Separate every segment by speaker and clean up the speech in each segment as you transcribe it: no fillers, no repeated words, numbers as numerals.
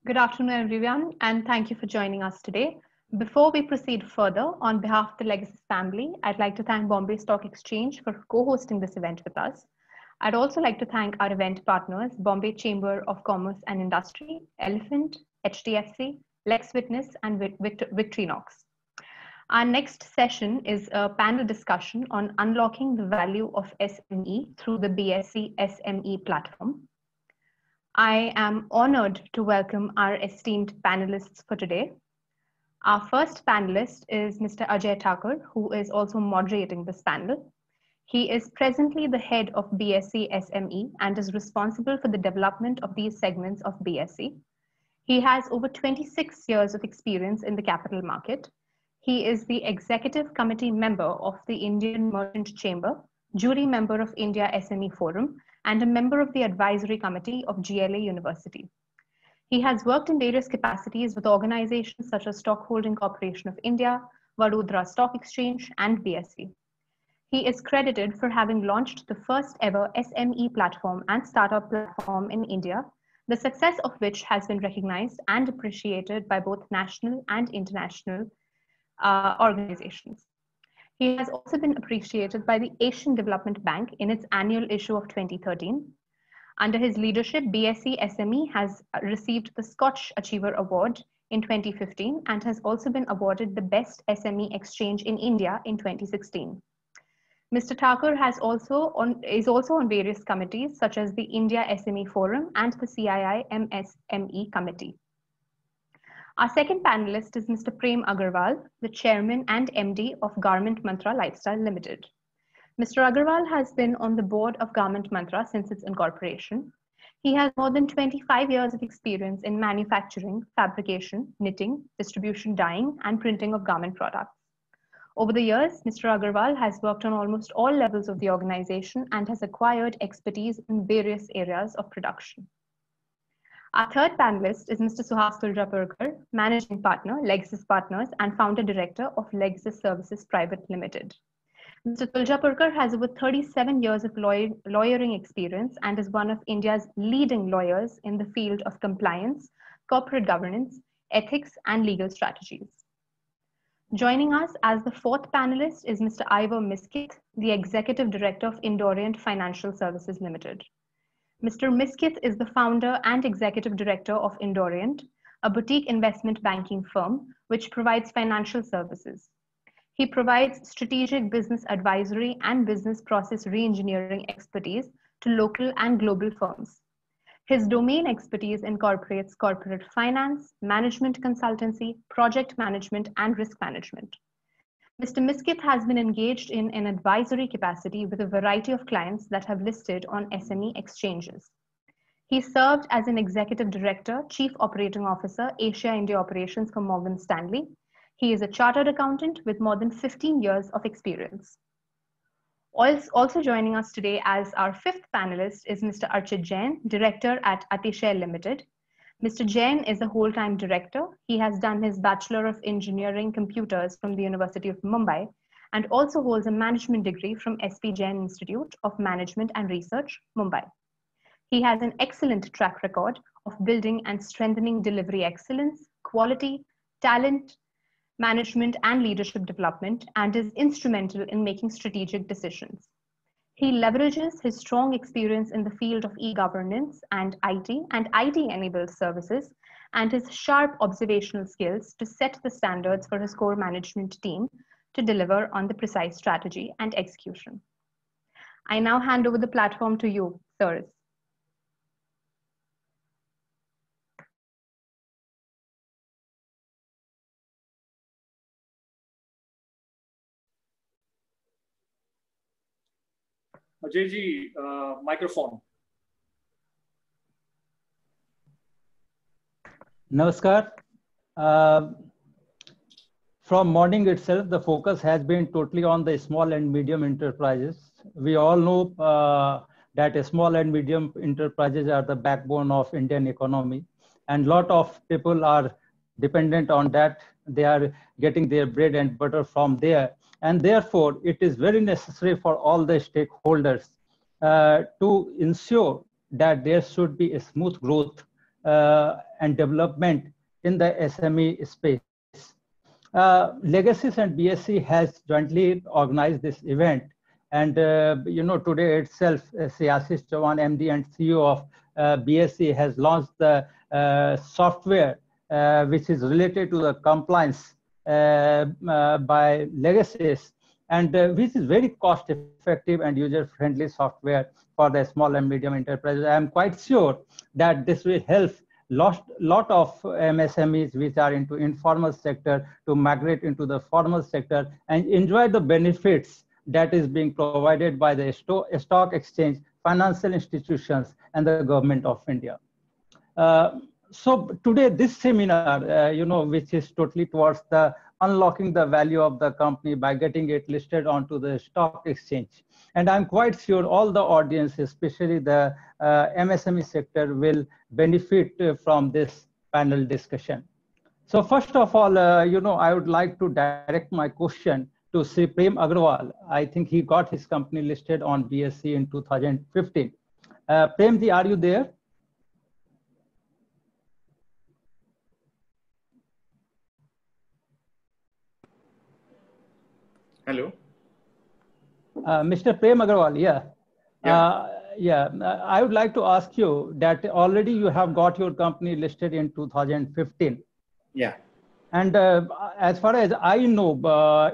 Speaker 1: Good afternoon, everyone, and thank you for joining us today. Before we proceed further, on behalf of the Legacy family, I'd like to thank Bombay Stock Exchange for co-hosting this event with us. I'd also like to thank our event partners, Bombay Chamber of Commerce and Industry, Elephant, HDFC, Lex Witness, and Victorinox. Our next session is a panel discussion on unlocking the value of SME through the BSE SME platform. I am honored to welcome our esteemed panelists for today. Our first panelist is Mr. Ajay Thakur, who is also moderating this panel. He is presently the head of BSE SME and is responsible for the development of these segments of BSE. He has over 26 years of experience in the capital market. He is the executive committee member of the Indian Merchant Chamber, jury member of India SME Forum, and a member of the advisory committee of GLA University. He has worked in various capacities with organizations such as Stockholding Corporation of India, Vadodara Stock Exchange, and BSE. He is credited for having launched the first ever SME platform and startup platform in India, the success of which has been recognized and appreciated by both national and international organizations. He has also been appreciated by the Asian Development Bank in its annual issue of 2013. Under his leadership, BSE SME has received the Scotch Achiever Award in 2015 and has also been awarded the Best SME Exchange in India in 2016. Mr. Thakur is also on various committees such as the India SME Forum and the CII MSME Committee. Our second panelist is Mr. Prem Agarwal, the Chairman and MD of Garment Mantra Lifestyle Limited. Mr. Agarwal has been on the board of Garment Mantra since its incorporation. He has more than 25 years of experience in manufacturing, fabrication, knitting, distribution, dyeing, and printing of garment products. Over the years, Mr. Agarwal has worked on almost all levels of the organization and has acquired expertise in various areas of production. Our third panelist is Mr. Suhas Tuljapurkar, Managing Partner, Lexis Partners, and Founder Director of Lexis Services Private Limited. Mr. Tuljapurkar has over 37 years of lawyering experience and is one of India's leading lawyers in the field of compliance, corporate governance, ethics, and legal strategies. Joining us as the fourth panelist is Mr. Ivor Miskith, the Executive Director of Indorient Financial Services Limited. Mr. Miskith is the founder and executive director of Indorient, a boutique investment banking firm which provides financial services. He provides strategic business advisory and business process re-engineering expertise to local and global firms. His domain expertise incorporates corporate finance, management consultancy, project management, and risk management. Mr. Miskith has been engaged in an advisory capacity with a variety of clients that have listed on SME exchanges. He served as an executive director, chief operating officer, Asia India operations for Morgan Stanley. He is a chartered accountant with more than 15 years of experience. Also joining us today as our fifth panelist is Mr. Archit Jain, director at Atishay Limited. Mr. Jain is a whole-time director. He has done his Bachelor of Engineering Computers from the University of Mumbai and also holds a management degree from SP Jain Institute of Management and Research, Mumbai. He has an excellent track record of building and strengthening delivery excellence, quality, talent, management, and leadership development, and is instrumental in making strategic decisions. He leverages his strong experience in the field of e-governance and IT-enabled services and his sharp observational skills to set the standards for his core management team to deliver on the precise strategy and execution. I now hand over the platform to you, sirs.
Speaker 2: Ajay ji, microphone.
Speaker 3: Namaskar. From morning itself, the focus has been totally on the small and medium enterprises. We all know that small and medium enterprises are the backbone of Indian economy, and a lot of people are dependent on that. They are getting their bread and butter from there. And therefore, it is very necessary for all the stakeholders to ensure that there should be a smooth growth and development in the SME space. Legacies and BSE has jointly organized this event. And today itself, Ashish Chavan, MD and CEO of BSE, has launched the software which is related to the compliance by Legacies, and which is very cost effective and user friendly software for the small and medium enterprises. I am quite sure that this will help lot of MSMEs which are into informal sector to migrate into the formal sector and enjoy the benefits that is being provided by the stock exchange, financial institutions, and the government of India. So today this seminar, which is totally towards the unlocking the value of the company by getting it listed onto the stock exchange. And I'm quite sure all the audience, especially the MSME sector, will benefit from this panel discussion. So first of all, I would like to direct my question to Sri Prem Agarwal. I think he got his company listed on BSE in 2015. Premji, are you there?
Speaker 4: Hello.
Speaker 3: Mr. Prem Agarwal, yeah. I would like to ask you that already you have got your company listed in 2015.
Speaker 4: Yeah.
Speaker 3: And as far as I know,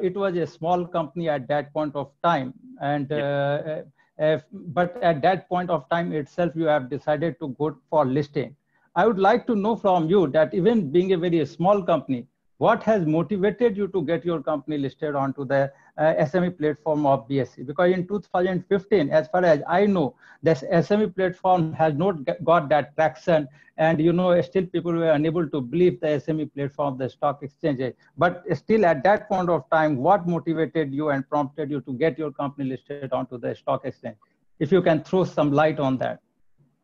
Speaker 3: it was a small company at that point of time. And but at that point of time itself, you have decided to go for listing. I would like to know from you that even being a very small company, what has motivated you to get your company listed onto the SME platform of BSE? Because in 2015, as far as I know, this SME platform has not got that traction, and still people were unable to believe the SME platform, the stock exchange. But still at that point of time, what motivated you and prompted you to get your company listed onto the stock exchange? If you can throw some light on that.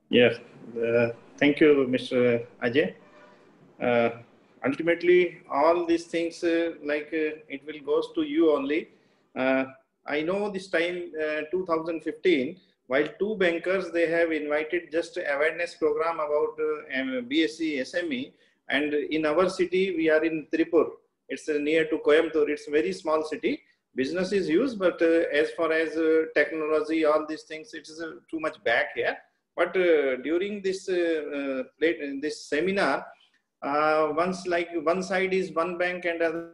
Speaker 4: Yes, thank you, Mr. Ajay. Ultimately, all these things, it will goes to you only. I know this time, 2015, while two bankers, they have invited just awareness program about BSE SME. And in our city, we are in Tripur. It's near to Coimbatore. It's a very small city. Business is used, but as far as technology, all these things, it is too much back here. But during this this seminar, once like one side is one bank and other,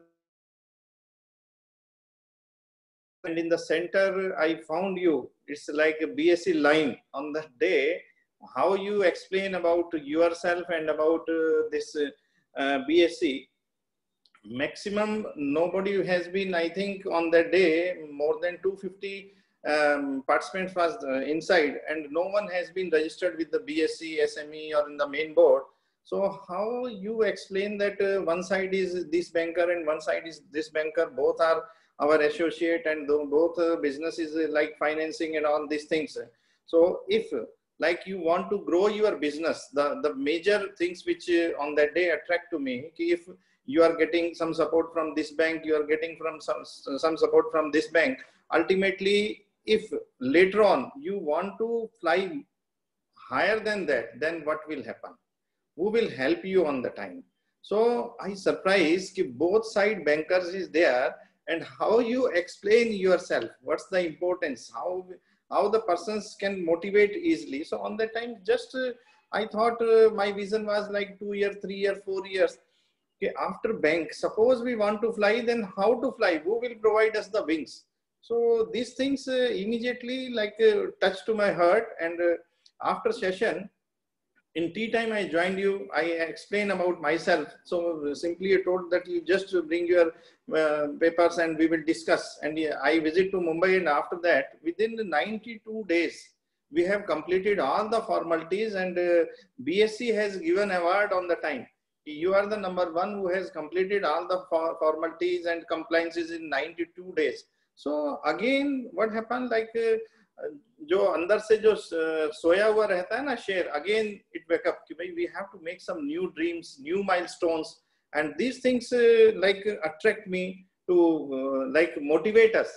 Speaker 4: and in the center I found you. It's like a BSE line on that day. How you explain about yourself and about this BSE? Maximum nobody has been, I think, on that day more than 250 participants was inside, and no one has been registered with the BSE SME or in the main board. So how you explain that one side is this banker and one side is this banker, both are our associate, and both businesses like financing and all these things. So if like you want to grow your business, the major things which on that day attract to me, if you are getting some support from this bank, you are getting from some support from this bank. Ultimately, if later on you want to fly higher than that, then what will happen? Who will help you on the time? So I surprised that both side bankers is there, and how you explain yourself, what's the importance, how the persons can motivate easily. So on that time, just I thought my vision was like 2 years, 3 years, 4 years. Okay, after bank, suppose we want to fly, then how to fly? Who will provide us the wings? So these things immediately touched to my heart. And after session, in tea time, I joined you. I explained about myself. So simply I told that you just bring your papers and we will discuss. And I visit to Mumbai, and after that, within 92 days, we have completed all the formalities, and BSE has given award on the time. You are the #1 who has completed all the formalities and compliances in 92 days. So again, what happened, like जो अंदर से जो सोया हुआ रहता है ना शेर, again it wake up कि भाई we have to make some new dreams, new milestones, and these things attract me to motivate us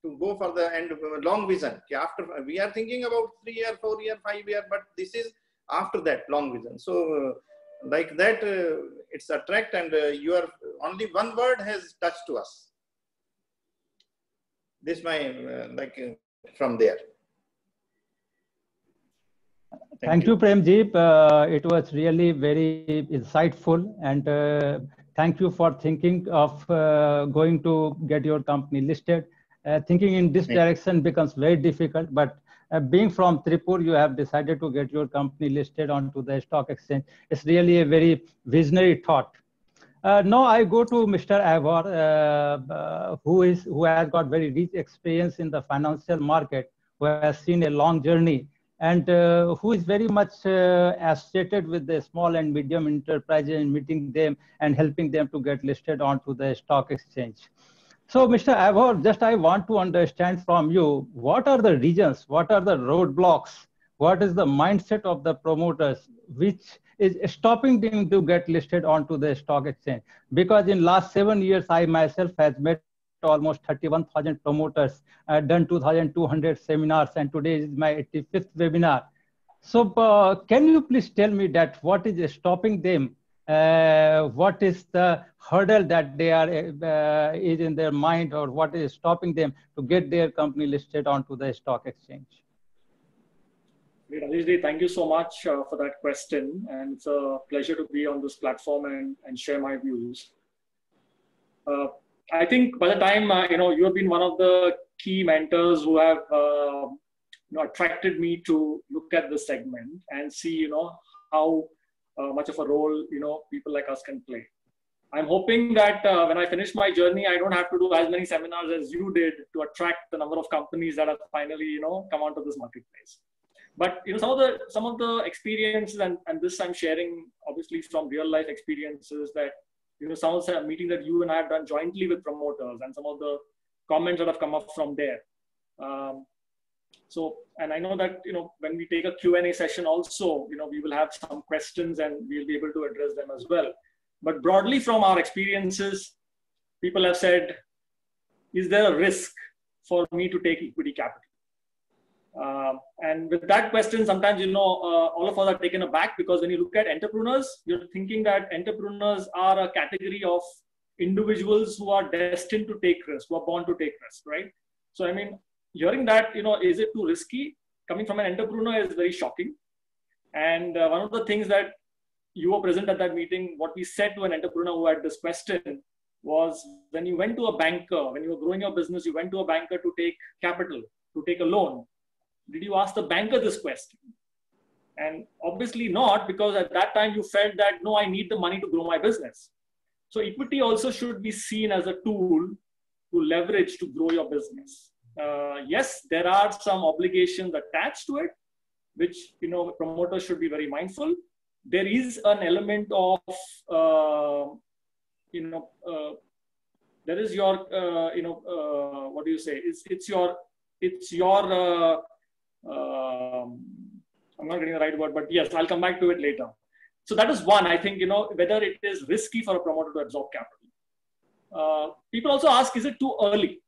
Speaker 4: to go for the end long vision. After we are thinking about 3 year, 4 year, 5 year, but this is after that long vision. So like that, it's attract, and you are only one word has touched to us. This my from there.
Speaker 3: Thank you, Premji. It was really very insightful, and thank you for thinking of going to get your company listed. Thinking in this direction becomes very difficult, but being from Tripur, you have decided to get your company listed onto the stock exchange. It's really a very visionary thought. Now I go to Mr. Avor, who has got very rich experience in the financial market, who has seen a long journey, and who is very much associated with the small and medium enterprises and meeting them and helping them to get listed onto the stock exchange. So, Mr. Avor, just I want to understand from you, what are the reasons, what are the roadblocks, what is the mindset of the promoters which is stopping them to get listed onto the stock exchange? Because in last 7 years, I myself has met almost 31,000 promoters, done 2,200 seminars, and today is my 85th webinar. So can you please tell me that what is stopping them? What is the hurdle that they are is in their mind, or what is stopping them to get their company listed onto the stock exchange?
Speaker 2: Rajesh, thank you so much for that question, and it's a pleasure to be on this platform and share my views. I think by the time you have been one of the key mentors who have attracted me to look at this segment and see how much of a role people like us can play. I'm hoping that when I finish my journey, I don't have to do as many seminars as you did to attract the number of companies that have finally come onto this marketplace. But some of the experiences, and this I'm sharing obviously from real life experiences, that some of the meeting that you and I have done jointly with promoters, and some of the comments that have come up from there. And I know that when we take a Q&A session also, we will have some questions and we'll be able to address them as well. But broadly from our experiences, people have said, is there a risk for me to take equity capital? And with that question, sometimes, all of us are taken aback, because when you look at entrepreneurs, you're thinking that entrepreneurs are a category of individuals who are destined to take risks, who are born to take risks, right? So, I mean, hearing that, is it too risky? Coming from an entrepreneur is very shocking. And one of the things that you were present at that meeting, what we said to an entrepreneur who had this question was, when you went to a banker, when you were growing your business, you went to a banker to take capital, to take a loan. Did you ask the banker this question? And obviously not, because at that time you felt that, no, I need the money to grow my business. So equity also should be seen as a tool to leverage to grow your business. Yes, there are some obligations attached to it, which, promoters should be very mindful. There is an element of, there is your, what do you say? It's your, I'm not getting the right word, but yes, I'll come back to it later. So that is one, I think, whether it is risky for a promoter to absorb capital. People also ask, is it too early?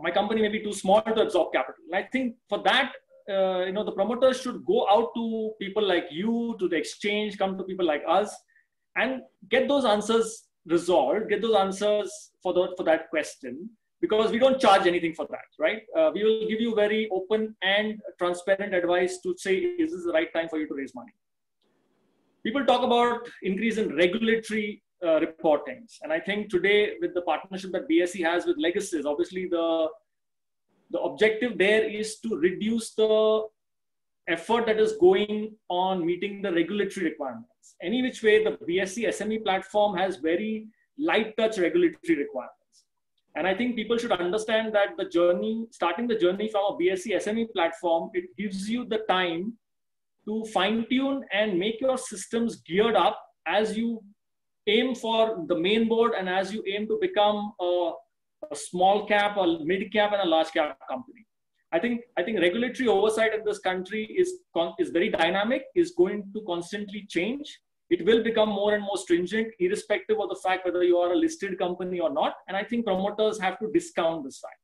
Speaker 2: My company may be too small to absorb capital. And I think for that, the promoters should go out to people like you, to the exchange, come to people like us, and get those answers resolved, get those answers for that question. Because we don't charge anything for that, right? We will give you very open and transparent advice to say, is this the right time for you to raise money? People talk about increase in regulatory reportings. And I think today, with the partnership that BSE has with Legacies, obviously the objective there is to reduce the effort that is going on meeting the regulatory requirements. Any which way, the BSE SME platform has very light touch regulatory requirements. And I think people should understand that the journey, starting the journey from a BSE SME platform, it gives you the time to fine tune and make your systems geared up as you aim for the main board and as you aim to become a small cap, a mid cap, and a large cap company. I think regulatory oversight in this country is very dynamic, is going to constantly change. It will become more and more stringent, irrespective of the fact whether you are a listed company or not. And I think promoters have to discount this fact.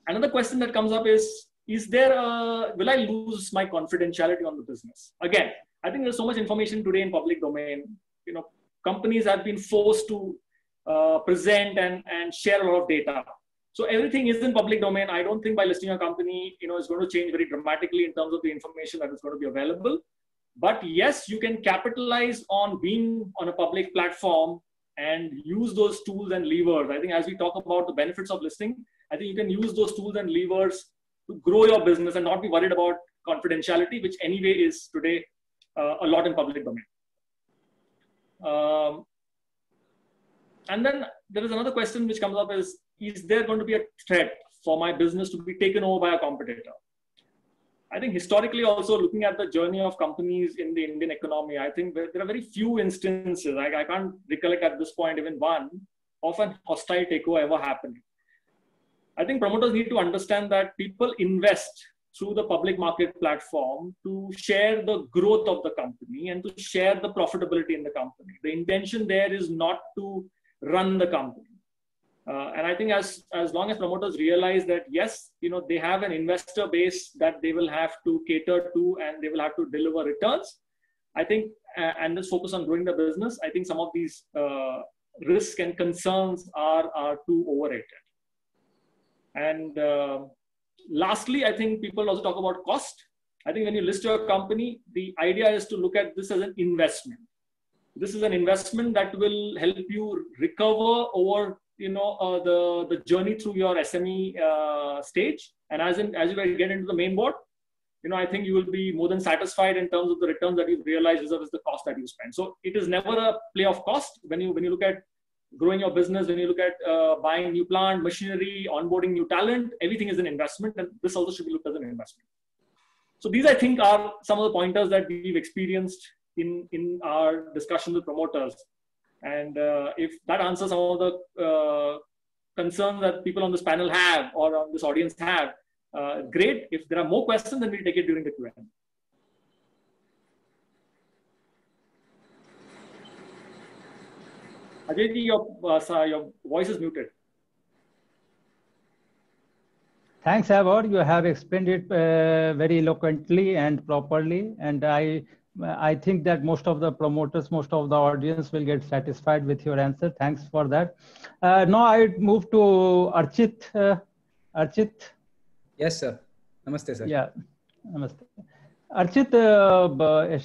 Speaker 2: Another question that comes up is, will I lose my confidentiality on the business? Again, I think there's so much information today in public domain. Companies have been forced to present and share a lot of data. So everything is in public domain. I don't think by listing a company, it's going to change very dramatically in terms of the information that is going to be available. But yes, you can capitalize on being on a public platform and use those tools and levers. I think as we talk about the benefits of listing, I think you can use those tools and levers to grow your business and not be worried about confidentiality, which anyway is today a lot in public domain. And then there is another question which comes up is there going to be a threat for my business to be taken over by a competitor? I think historically also looking at the journey of companies in the Indian economy, I think there are very few instances, I can't recollect at this point even one, of an hostile takeover ever happening. I think promoters need to understand that people invest through the public market platform to share the growth of the company and to share the profitability in the company. The intention there is not to run the company. And I think as long as promoters realize that, yes, they have an investor base that they will have to cater to and they will have to deliver returns, I think, and just focus on growing the business, I think some of these risks and concerns are too overrated. And lastly, I think people also talk about cost. I think when you list your company, the idea is to look at this as an investment. This is an investment that will help you recover over the journey through your SME stage. And as you get into the main board, I think you will be more than satisfied in terms of the returns that you realize versus the cost that you spend. So it is never a play of cost. When you look at growing your business, when you look at buying new plant, machinery, onboarding new talent, everything is an investment, and this also should be looked as an investment. So these, I think, are some of the pointers that we've experienced in our discussion with promoters. And if that answers some of the concerns that people on this panel have or on this audience have, great. If there are more questions, then we'll take it during the Q&A. Ajay, your voice is muted.
Speaker 3: Thanks, Avor. You have explained it very eloquently and properly. And I think that most of the promoters, most of the audience will get satisfied with your answer. Thanks for that. Now I move to Archit. Archit.
Speaker 5: Yes, sir. Namaste, sir.
Speaker 3: Yeah, namaste. Archit,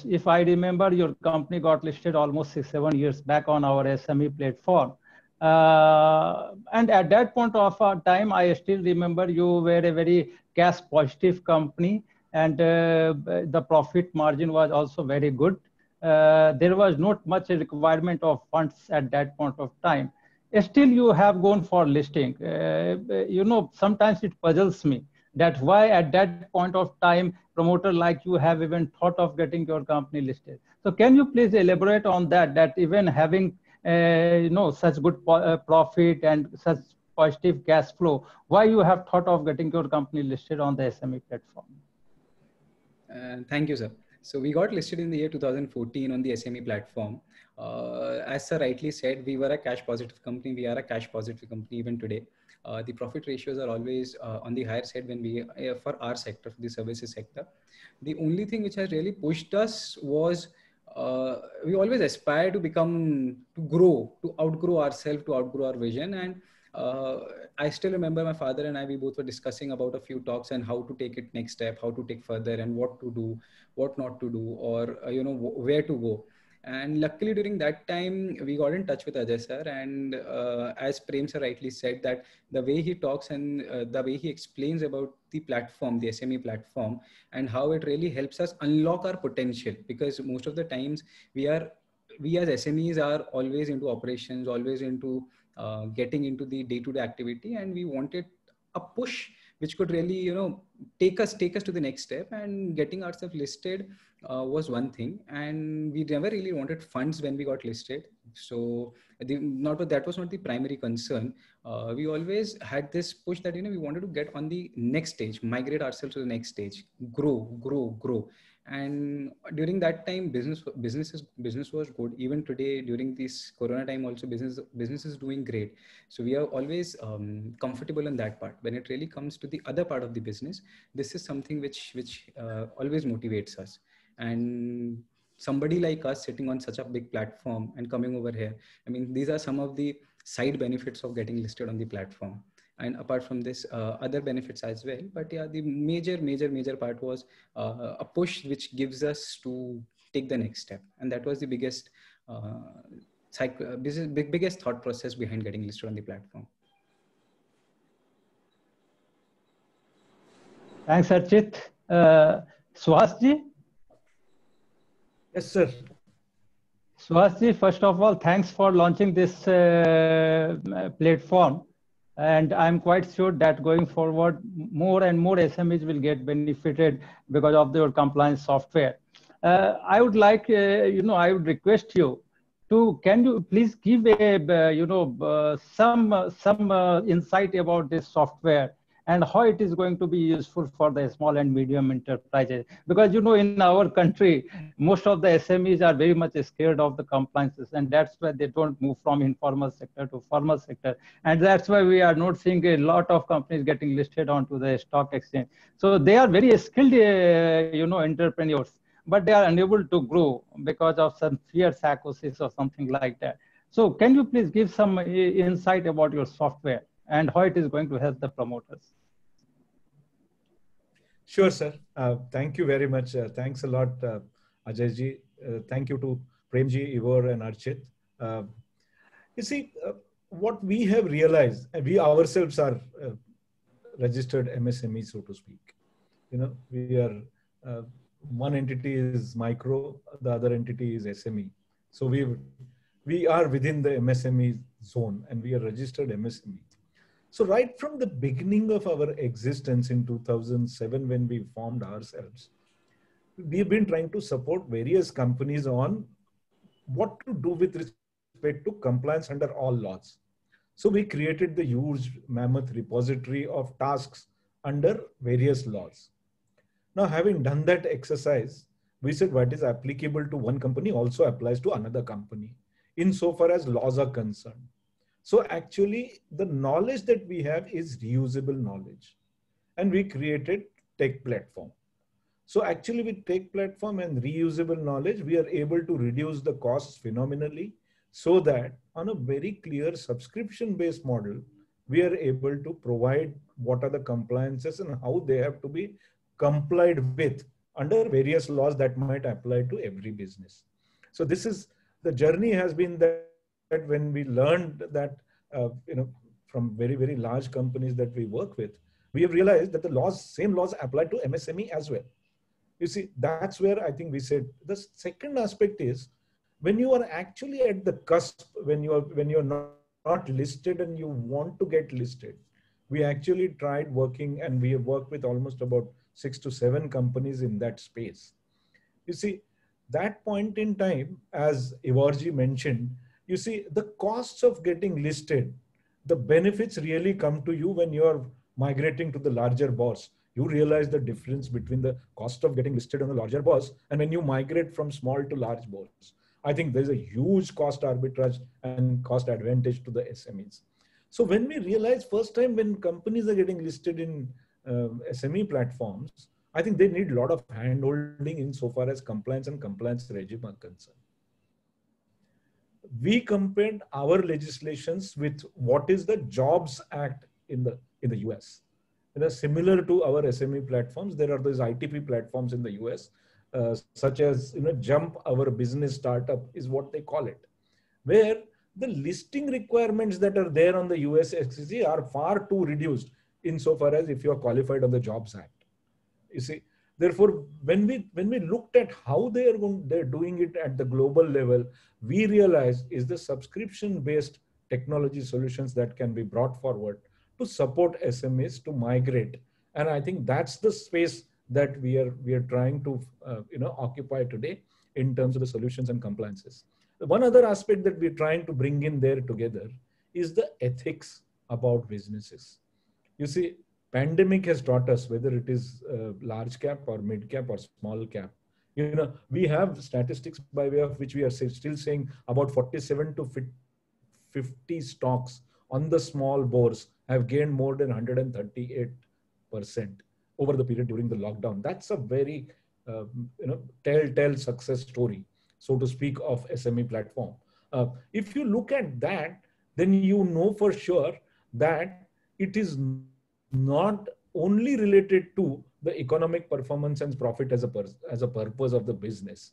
Speaker 3: if I remember, your company got listed almost 6-7 years back on our SME platform. And at that point of time, I still remember you were a very cash positive company. And the profit margin was also very good. There was not much requirement of funds at that point of time. Still, you have gone for listing. Sometimes it puzzles me that why at that point of time, promoter like you have even thought of getting your company listed. So can you please elaborate on that even having such good profit and such positive cash flow, why you have thought of getting your company listed on the SME platform?
Speaker 5: Thank you, sir. So we got listed in the year 2014 on the SME platform. As sir rightly said, we were a cash positive company. We are a cash positive company even today. The profit ratios are always on the higher side when we, for our sector, for the services sector. The only thing which has really pushed us was we always aspire to grow, to outgrow ourselves, to outgrow our vision. And I still remember my father and I, we both were discussing about a few talks and how to take it next step, how to take further and what to do, what not to do, or, where to go. And luckily during that time, we got in touch with Ajay sir. And as Prem sir rightly said, that the way he talks and the way he explains about the platform, the SME platform, and how it really helps us unlock our potential. Because most of the times we as SMEs are always into operations, always into getting into the day-to-day activity. And we wanted a push which could really, take us to the next step. And getting ourselves listed was one thing. And we never really wanted funds when we got listed. So that was not the primary concern. We always had this push that, we wanted to get on the next stage, migrate ourselves to the next stage, grow. And during that time, business was good. Even today, during this Corona time, also business is doing great. So we are always comfortable in that part. When it really comes to the other part of the business, this is something which always motivates us. And somebody like us sitting on such a big platform and coming over here, I mean, these are some of the side benefits of getting listed on the platform. And apart from this, other benefits as well. But yeah, the major part was a push which gives us to take the next step. And that was the biggest biggest thought process behind getting listed on the platform.
Speaker 3: Thanks, Archit. Suhasji?
Speaker 6: Yes, sir.
Speaker 3: Suhasji, first of all, thanks for launching this platform. And I'm quite sure that going forward, more and more SMEs will get benefited because of their compliance software. I would like, I would request you to, can you please give a, some insight about this software and how it is going to be useful for the small and medium enterprises? Because, in our country, most of the SMEs are very much scared of the compliances, and that's why they don't move from informal sector to formal sector. And that's why we are not seeing a lot of companies getting listed onto the stock exchange. So they are very skilled, entrepreneurs, but they are unable to grow because of some fear psychosis or something like that. So can you please give some insight about your software and how it is going to help the promoters?
Speaker 6: Sure, sir. Thank you very much. Thanks a lot, Ajayji. Thank you to Premji, Ivor, and Archit. You see, what we have realized, and we ourselves are registered MSME, so to speak. We are, one entity is micro, the other entity is SME. So we are within the MSME zone, and we are registered MSME. So right from the beginning of our existence in 2007, when we formed ourselves, we've been trying to support various companies on what to do with respect to compliance under all laws. So we created the huge mammoth repository of tasks under various laws. Now, having done that exercise, we said what is applicable to one company also applies to another company, insofar as laws are concerned. So actually, the knowledge that we have is reusable knowledge. And we created Tech Platform. So actually, with Tech Platform and reusable knowledge, we are able to reduce the costs phenomenally, so that on a very clear subscription-based model, we are able to provide what are the compliances and how they have to be complied with under various laws that might apply to every business. So this is, the journey has been that when we learned that, from very, very large companies that we work with, we have realized that the same laws apply to MSME as well. You see, that's where I think we said, the second aspect is, when you are actually at the cusp, when you're not listed and you want to get listed, we actually tried working, and we have worked with almost about 6 to 7 companies in that space. You see, that point in time, as Ivorji mentioned, you see, the costs of getting listed, the benefits really come to you when you're migrating to the larger boss. You realize the difference between the cost of getting listed on the larger boss and when you migrate from small to large boss. I think there's a huge cost arbitrage and cost advantage to the SMEs. So when we realized first time when companies are getting listed in SME platforms, I think they need a lot of hand-holding insofar as compliance and compliance regime are concerned. We compared our legislations with what is the Jobs Act in the US. Similar to our SME platforms, there are those ITP platforms in the US, such as Jump Our Business Startup is what they call it, where the listing requirements that are there on the US SEC are far too reduced insofar as if you are qualified on the Jobs Act. You see, therefore, when we looked at how they're doing it at the global level, we realized is the subscription-based technology solutions that can be brought forward to support SMEs to migrate. And I think that's the space that we are trying to occupy today in terms of the solutions and compliances. One other aspect that we're trying to bring in there together is the ethics about businesses. You see, pandemic has taught us, whether it is large cap or mid cap or small cap, You know, we have statistics by way of which we are still saying about 47 to 50 stocks on the small bourse have gained more than 138% over the period during the lockdown. That's a very telltale success story, so to speak, of SME platform. If you look at that, then you know for sure that it is not only related to the economic performance and profit as a purpose of the business.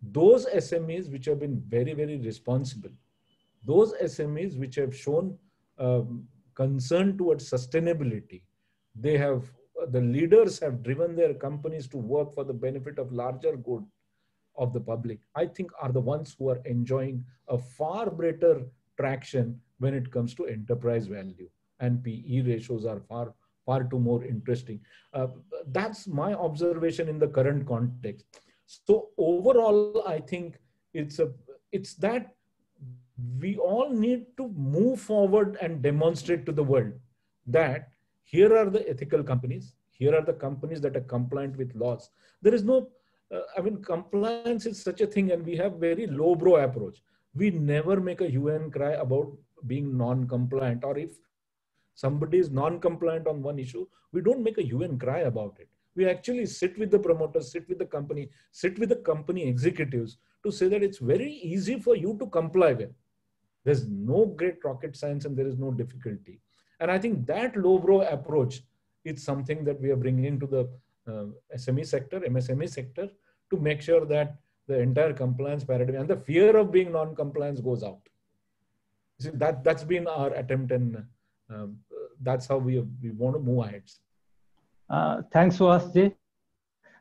Speaker 6: Those SMEs which have been very, very responsible, those SMEs which have shown concern towards sustainability, the leaders have driven their companies to work for the benefit of larger good of the public, I think are the ones who are enjoying a far greater traction when it comes to enterprise value, and PE ratios are far too more interesting. That's my observation in the current context. So overall, I think it's that we all need to move forward and demonstrate to the world that here are the ethical companies, here are the companies that are compliant with laws. There is no, compliance is such a thing, and we have very lowbrow approach. We never make a hue and cry about being non-compliant, or if somebody is non-compliant on one issue, we don't make a hue and cry about it. We actually sit with the promoters, sit with the company, sit with the company executives to say that it's very easy for you to comply with. There's no great rocket science and there is no difficulty. And I think that lowbrow approach is something that we are bringing into the SME sector, MSME sector, to make sure that the entire compliance paradigm and the fear of being non-compliance goes out. See, that's been our attempt, and that's how we want to move ahead.
Speaker 3: Thanks, Suhasji.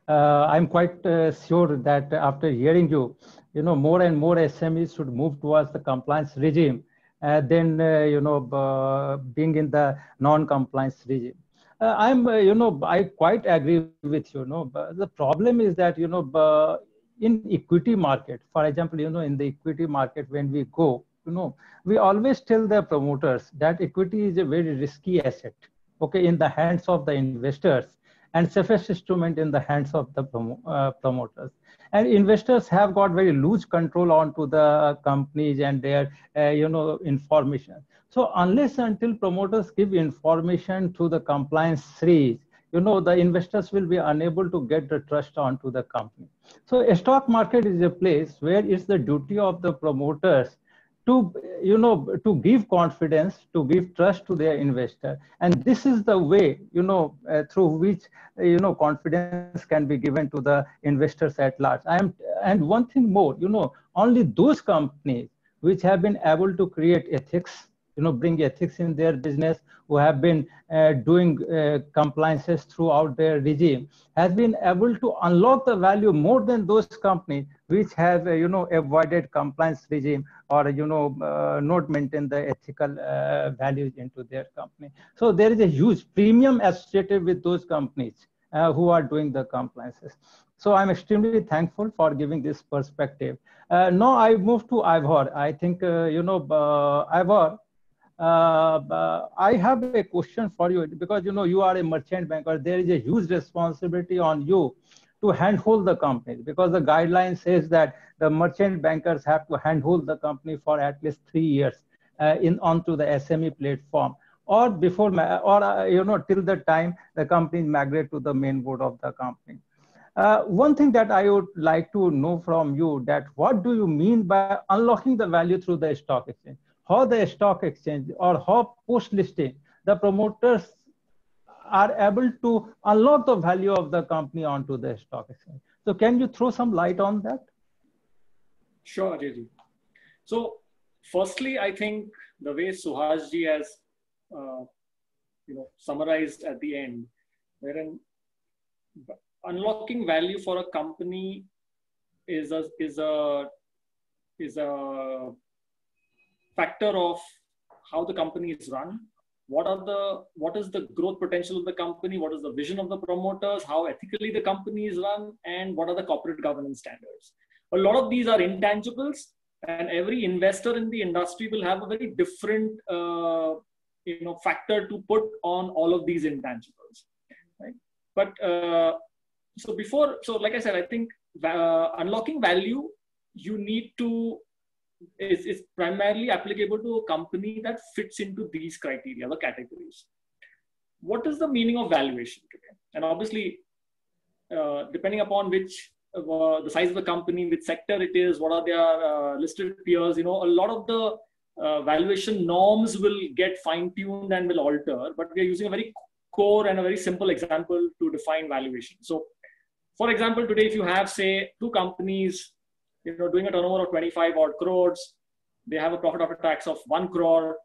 Speaker 3: I'm quite sure that after hearing you, more and more SMEs should move towards the compliance regime than, being in the non-compliance regime. I quite agree with you. But the problem is that, in equity market, for example, in the equity market, when we go, we always tell the promoters that equity is a very risky asset, okay, in the hands of the investors, and safest instrument in the hands of the promoters. And investors have got very loose control onto the companies and their, information. So unless until promoters give information to the compliance series, the investors will be unable to get the trust onto the company. So a stock market is a place where it's the duty of the promoters to give confidence, to give trust to their investor. And this is the way, through which, confidence can be given to the investors at large. And one thing more, only those companies which have been able to create ethics, bring ethics in their business, who have been doing compliances throughout their regime, has been able to unlock the value more than those companies which have, avoided compliance regime or, not maintain the ethical values into their company. So there is a huge premium associated with those companies who are doing the compliances. So I'm extremely thankful for giving this perspective. Now I move to Ivor. I think, Ivor, I have a question for you, because you are a merchant banker. There is a huge responsibility on you to handhold the company, because the guideline says that the merchant bankers have to handhold the company for at least 3 years onto the SME platform, or before, or till the time the company migrate to the main board of the company. One thing that I would like to know from you, that what do you mean by unlocking the value through the stock exchange? How the stock exchange or how post-listing the promoters are able to unlock the value of the company onto the stock exchange. So can you throw some light on that?
Speaker 2: Sure, Ajay. So firstly, I think the way Suhasji has summarized at the end, wherein unlocking value for a company is a factor of how the company is run, what is the growth potential of the company, what is the vision of the promoters, how ethically the company is run, and what are the corporate governance standards. A lot of these are intangibles, and every investor in the industry will have a very different factor to put on all of these intangibles, right? But so like I said, I think unlocking value, you need to, is primarily applicable to a company that fits into these criteria, the categories. What is the meaning of valuation today? And obviously, depending upon which, the size of the company, which sector it is, what are their listed peers, a lot of the valuation norms will get fine-tuned and will alter, but we are using a very core and a very simple example to define valuation. So, for example, today, if you have, say, two companies, doing a turnover of 25 odd crores, they have a profit after tax of 1 crore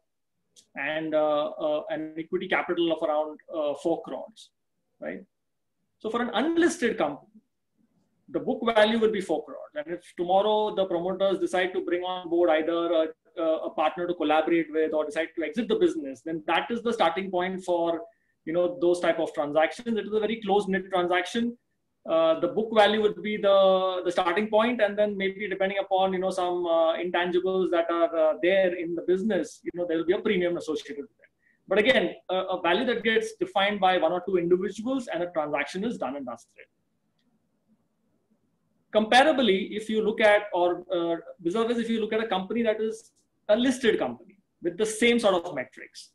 Speaker 2: and an equity capital of around 4 crores, right? So for an unlisted company, the book value will be 4 crores. And if tomorrow the promoters decide to bring on board either a partner to collaborate with or decide to exit the business, then that is the starting point for, those type of transactions. It is a very close-knit transaction. The book value would be the starting point, and then maybe depending upon some intangibles that are there in the business, there will be a premium associated with it. But again, a value that gets defined by one or two individuals, and a transaction is done and dusted. Comparably, if you look at, or if you look at a company that is a listed company with the same sort of metrics,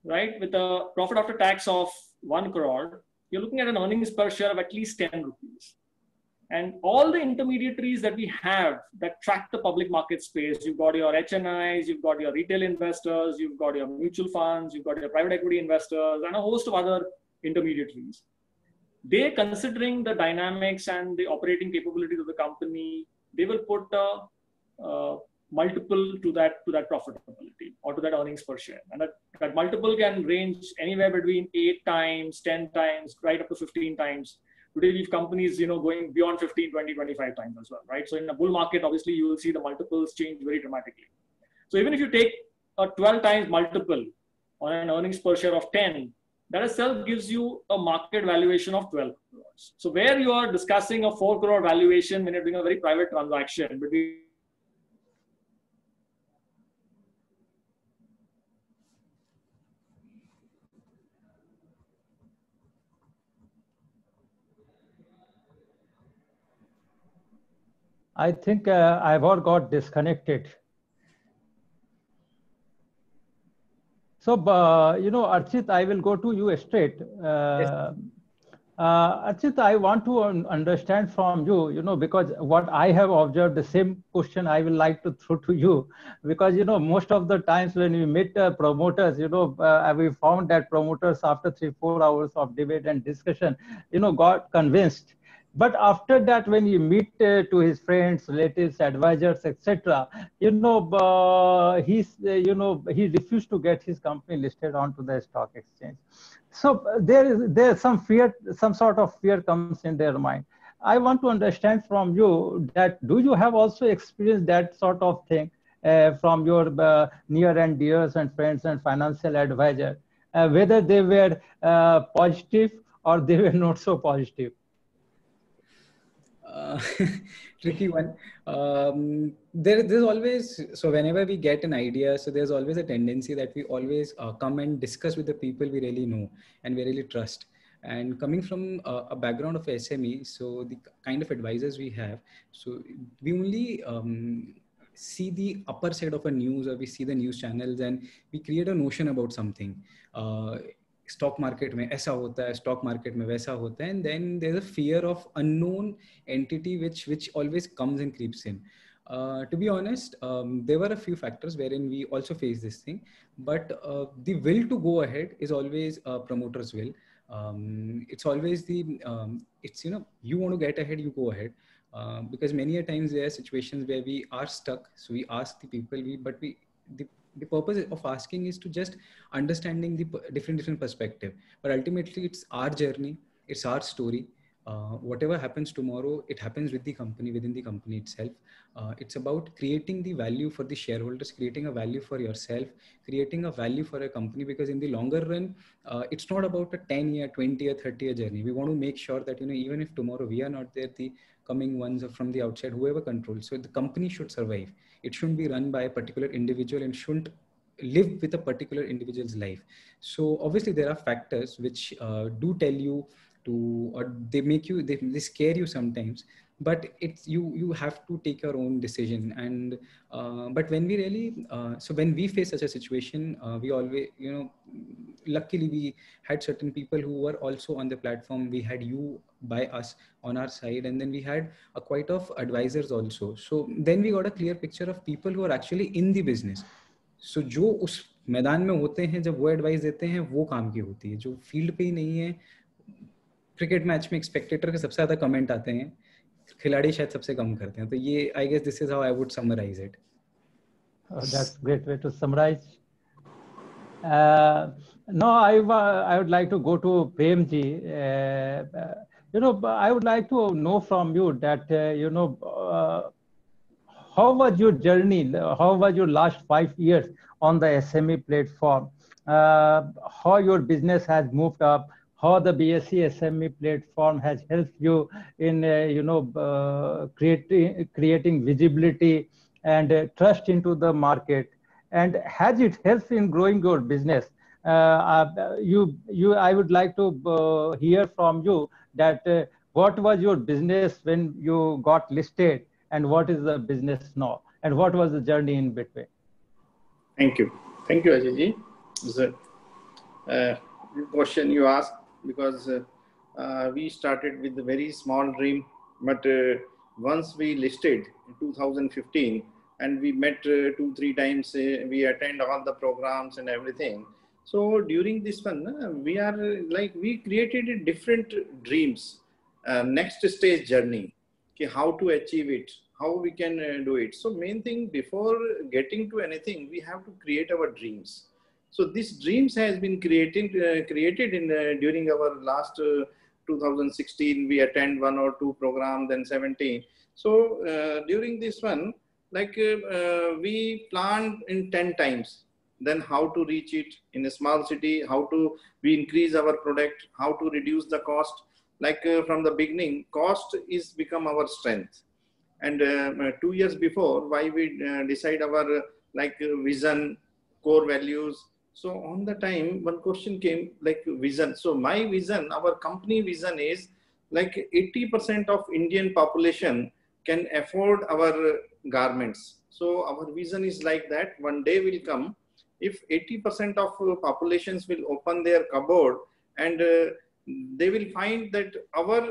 Speaker 2: right, with a profit after tax of 1 crore, you're looking at an earnings per share of at least 10 rupees. And all the intermediaries that we have that track the public market space, you've got your HNIs, you've got your retail investors, you've got your mutual funds, you've got your private equity investors, and a host of other intermediaries. They, considering the dynamics and the operating capabilities of the company, they will put a multiple to that profitability or to that earnings per share. And that multiple can range anywhere between 8 times, 10 times, right up to 15 times. Today, we have companies, going beyond 15, 20, 25 times as well, right? So in a bull market, obviously, you will see the multiples change very dramatically. So even if you take a 12 times multiple on an earnings per share of 10, that itself gives you a market valuation of 12 crores. So where you are discussing a 4 crore valuation when you're doing a very private transaction between
Speaker 3: I think Ivor got disconnected. So, Archit, I will go to you straight.
Speaker 5: Yes.
Speaker 3: Archit, I want to understand from you, because what I have observed, the same question I will like to throw to you, because, most of the times when we meet promoters, we found that promoters after 3-4 hours of debate and discussion, got convinced. But after that, when you meet to his friends, relatives, advisors, etc., he refused to get his company listed onto the stock exchange. So there's some fear, some sort of fear comes in their mind. I want to understand from you that do you have also experienced that sort of thing from your near and dears and friends and financial advisor, whether they were positive or they were not so positive?
Speaker 5: Tricky one. There's always, so whenever we get an idea, so there's always a tendency that we always come and discuss with the people we really know and we really trust. And coming from a background of SME, so the kind of advisors we have, so we only see the upper side of a news, or we see the news channels and we create a notion about something. Stock market में ऐसा होता है, stock market में वैसा होता है, and then there's a fear of unknown entity which always comes and creeps in. To be honest, there were a few factors wherein we also face this thing, but the will to go ahead is always a promoter's will. It's always it's, you want to get ahead, you go ahead. Because many a times there are situations where we are stuck. So we ask the people, the purpose of asking is to just understanding the different perspective. But ultimately, it's our journey, it's our story. Whatever happens tomorrow, it happens with the company, within the company itself. It's about creating the value for the shareholders, creating a value for yourself, creating a value for a company, because in the longer run, it's not about a 10-year, 20-year, 30-year journey. We want to make sure that, even if tomorrow we are not there, the coming ones are from the outside, whoever controls. So the company should survive. It shouldn't be run by a particular individual and shouldn't live with a particular individual's life. So obviously there are factors which do tell you to, or they make you, they scare you sometimes, but it's you have to take your own decision. And but when we really so when we face such a situation, we always, you know, luckily we had certain people who were also on the platform. We had you by us on our side, and then we had a quite of advisors also. So then we got a clear picture of people who are actually in the business. So जो उस मैदान में होते हैं, जब वो advice देते हैं, वो काम की होती है. जो फील्ड पे ही नहीं है, क्रिकेट मैच में स्पेक्टेटर के सबसे ज्यादा कमेंट आते हैं, खिलाड़ी शायद सबसे कम करते हैं. तो ये I guess this is how I would summarise it.
Speaker 3: That's a great way to summarize. No, I would like to go to Premji. You know, I would like to know from you that you know, how was your journey? How was your last 5 years on the SME platform? How your business has moved up? How the BSE SME platform has helped you in you know, creating visibility and trust into the market, and has it helped in growing your business? I would like to hear from you that what was your business when you got listed, and what is the business now, and what was the journey in between?
Speaker 4: Thank you, Ajay ji. It's a good question you asked, because we started with a very small dream, but once we listed in 2015 and we met 2-3 times, we attend all the programs and everything. So during this one, we created different dreams, next stage journey, how to achieve it, how we can do it. So main thing, before getting to anything, we have to create our dreams. So these dreams has been created in during our last 2016. We attend 1 or 2 programs, then 17. So during this one, we planned in 10 times. Then how to reach it in a small city, how to we increase our product, how to reduce the cost. From the beginning, cost is become our strength. And 2 years before, why we decide our vision, core values. So on the time, one question came vision. So my vision, our company vision is 80% of Indian population can afford our garments. So our vision is like that. One day will come, if 80% of populations will open their cupboard and they will find that our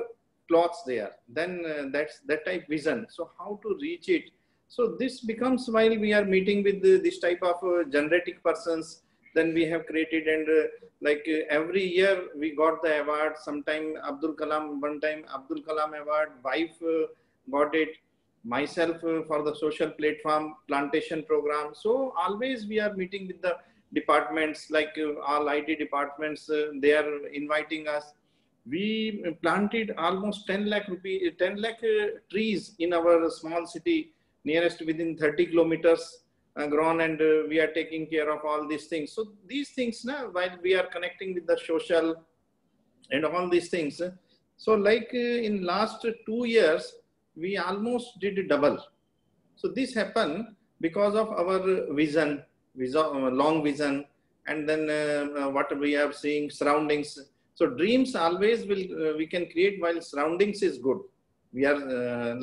Speaker 4: clothes there, then that's that type vision. So how to reach it? So this becomes, while we are meeting with this type of generating persons, then we have created, and every year we got the award. Sometime Abdul Kalam, one time Abdul Kalam award, wife got it, myself for the social platform plantation program. So always we are meeting with the departments, all IT departments, they are inviting us. We planted almost 10 lakh trees in our small city, nearest within 30 kilometers grown, and we are taking care of all these things. So these things now, while we are connecting with the social and all these things, so in last 2 years, we almost did double. So this happened because of our vision, long vision, and then what we are seeing, surroundings. So dreams always will, we can create while surroundings is good. We are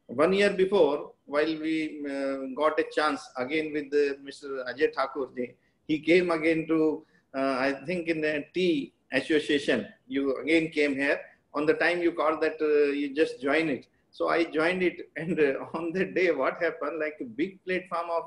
Speaker 4: 1 year before, while we got a chance again with Mr. Ajay Thakur, he came again to, I think in the tea association, you again came here. On the time you called that you just join it. So I joined it, and on that day, what happened, a big platform of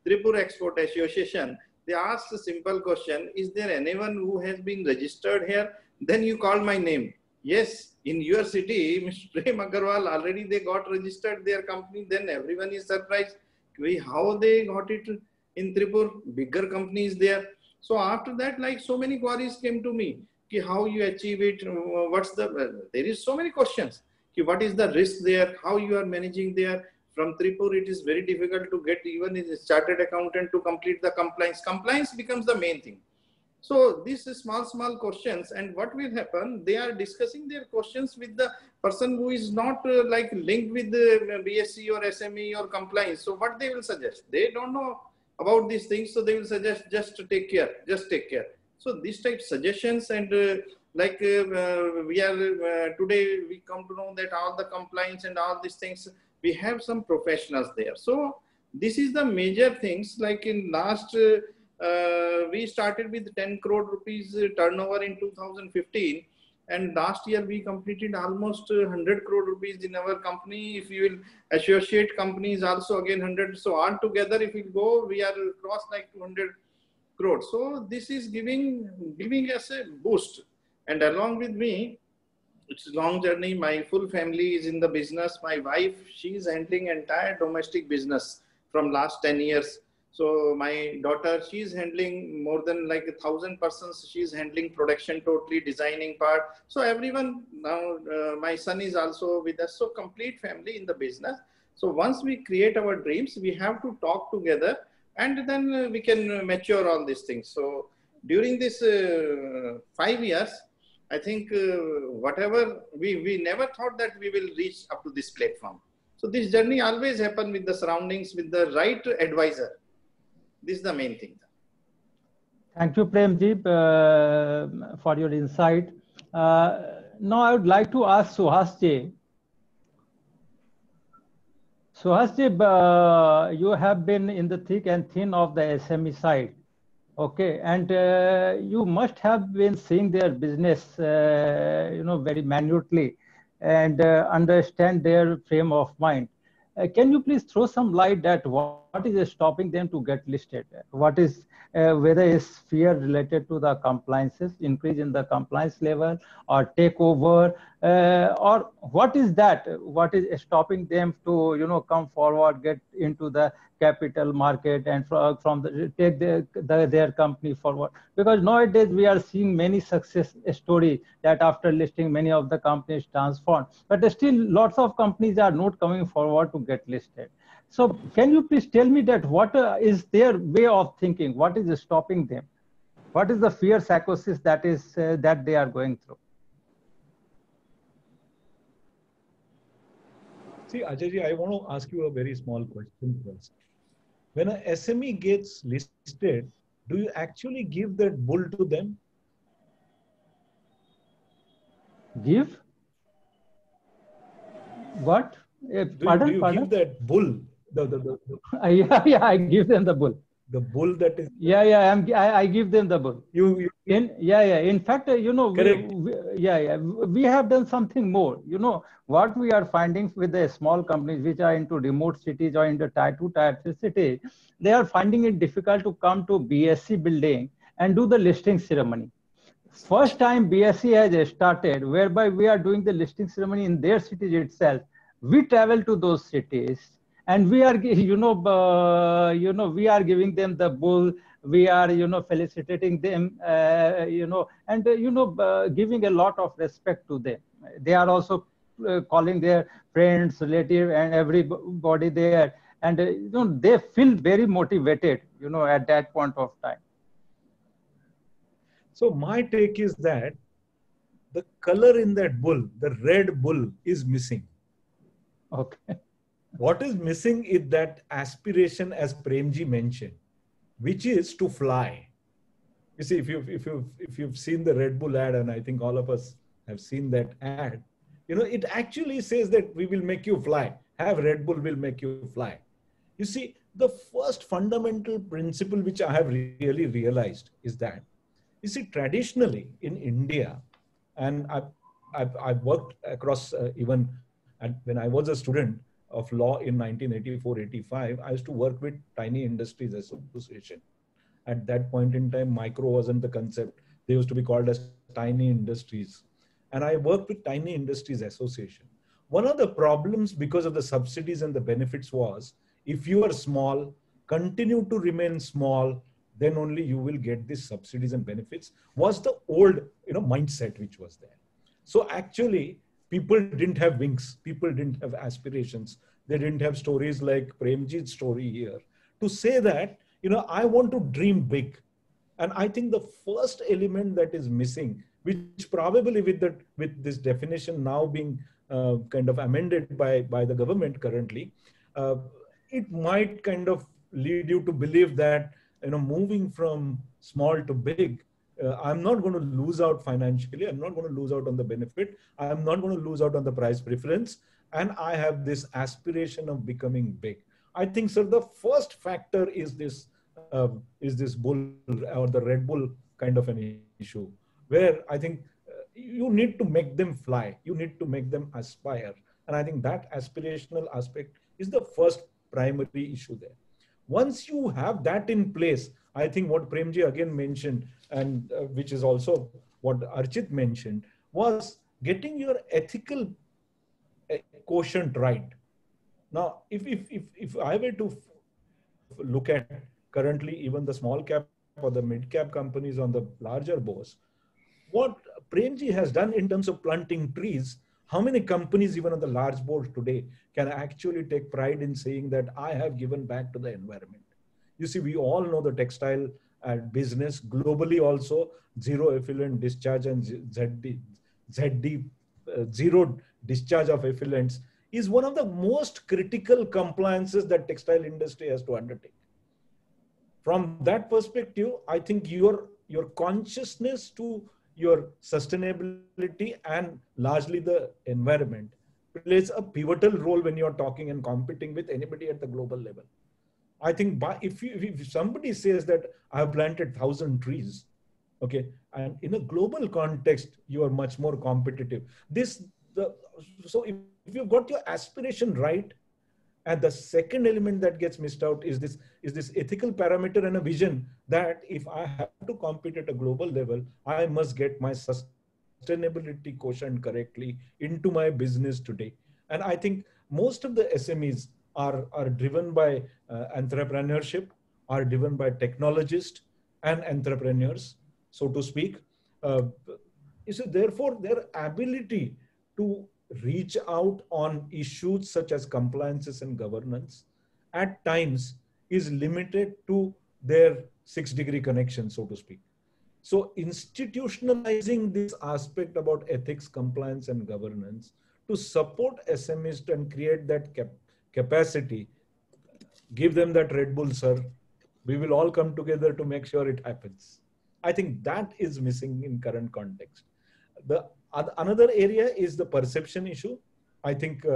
Speaker 4: Tripura Export Association, they asked a simple question, is there anyone who has been registered here? Then you called my name. Yes, in your city, Mr. Prem Agarwal, already they got registered their company. Then everyone is surprised. How they got it in Tripura? Bigger companies there. So after that, so many queries came to me. How you achieve it? What's the, there is so many questions. What is the risk there? How you are managing there? From Tripura, it is very difficult to get even a chartered accountant to complete the compliance. Compliance becomes the main thing. So these small questions, and what will happen, they are discussing their questions with the person who is not linked with the BSc or SME or compliance. So what they will suggest? They don't know about these things. So they will suggest just to take care, just take care. So this type suggestions and we are today we come to know that all the compliance and all these things, we have some professionals there. So this is the major things. Like in last, we started with 10 crore rupees turnover in 2015. And last year we completed almost 100 crore rupees in our company. If you will associate companies also again 100. So altogether, if we go, we are cross like 200 crore. So this is giving us a boost. And along with me, it's a long journey. My full family is in the business. My wife, she's handling entire domestic business from last 10 years. So my daughter, she's handling more than like 1,000 persons. She's handling production, totally designing part. So everyone now, my son is also with us. So complete family in the business. So once we create our dreams, we have to talk together and then we can mature all these things. So during this 5 years, I think whatever we never thought that we will reach up to this platform. So this journey always happen with the surroundings, with the right advisor. This is the main thing.
Speaker 3: Thank you, Premji, for your insight. Now I would like to ask Suhasji. Suhasji, you have been in the thick and thin of the SME side. Okay, and you must have been seeing their business, very minutely and understand their frame of mind. Can you please throw some light at what is stopping them to get listed? What is, whether it's fear related to the compliances, increase in the compliance level or takeover, or what is that? What is stopping them to, come forward, get into the capital market and take their company forward? Because nowadays we are seeing many success stories that after listing many of the companies transformed, but still lots of companies are not coming forward to get listed. So can you please tell me that what is their way of thinking? What is stopping them? What is the fear psychosis that is that they are going through?
Speaker 6: See, Ajayji, I want to ask you a very small question first. When a SME gets listed, do you actually give that bull to them?
Speaker 3: Give? What? Pardon?
Speaker 6: Do you give that bull?
Speaker 3: Yeah, I give them the bull.
Speaker 6: The bull that is.
Speaker 3: Yeah, I give them the bull. In fact,
Speaker 6: correct.
Speaker 3: We have done something more. What we are finding with the small companies which are into remote cities or in the tier 2, tier 3 cities, they are finding it difficult to come to BSC building and do the listing ceremony. First time BSC has started, whereby we are doing the listing ceremony in their cities itself. We travel to those cities and we are, we are giving them the bull. We are, felicitating them, and, giving a lot of respect to them. They are also calling their friends, relatives, and everybody there. And, they feel very motivated, at that point of time.
Speaker 6: So my take is that the color in that bull, the red bull, is missing.
Speaker 3: Okay.
Speaker 6: What is missing is that aspiration, as Premji mentioned, which is to fly. You see, if you've seen the Red Bull ad, and I think all of us have seen that ad, it actually says that we will make you fly. Have Red Bull will make you fly. You see, the first fundamental principle which I have really realized is that, you see, traditionally in India, and I've worked across even when I was a student of law in 1984-85, I used to work with Tiny Industries Association. At that point in time, micro wasn't the concept. They used to be called as Tiny Industries. And I worked with Tiny Industries Association. One of the problems because of the subsidies and the benefits was, if you are small, continue to remain small, then only you will get these subsidies and benefits, was the old mindset which was there. So actually, people didn't have wings. People didn't have aspirations. They didn't have stories like Premji's story here to say that, I want to dream big. And I think the first element that is missing, which probably with this definition now being kind of amended by the government currently, it might kind of lead you to believe that, moving from small to big I'm not going to lose out financially. I'm not going to lose out on the benefit. I'm not going to lose out on the price preference. And I have this aspiration of becoming big. I think, sir, the first factor is this bull or the Red Bull kind of an issue, where I think you need to make them fly. You need to make them aspire. And I think that aspirational aspect is the first primary issue there. Once you have that in place, I think what Premji again mentioned, and which is also what Archit mentioned, was getting your ethical quotient right. Now, if I were to look at currently even the small cap or the mid cap companies on the larger boards, what Premji has done in terms of planting trees, how many companies even on the large board today can actually take pride in saying that I have given back to the environment? You see, we all know the textile business globally also, zero effluent discharge and ZD, zero discharge of effluents is one of the most critical compliances that textile industry has to undertake. From that perspective, I think your consciousness to your sustainability and largely the environment plays a pivotal role when you're talking and competing with anybody at the global level. I think if somebody says that I have planted 1,000 trees, okay, and in a global context, you are much more competitive. So if you've got your aspiration right, and the second element that gets missed out is this ethical parameter and a vision that if I have to compete at a global level, I must get my sustainability quotient correctly into my business today. And I think most of the SMEs are driven by entrepreneurship, are driven by technologists and entrepreneurs, so to speak. So therefore, their ability to reach out on issues such as compliances and governance at times is limited to their 6-degree connection, so to speak. So institutionalizing this aspect about ethics, compliance, and governance to support SMEs and create that capacity, give them that Red Bull, sir. We will all come together to make sure it happens. I think that is missing in current context. Another area is the perception issue. I think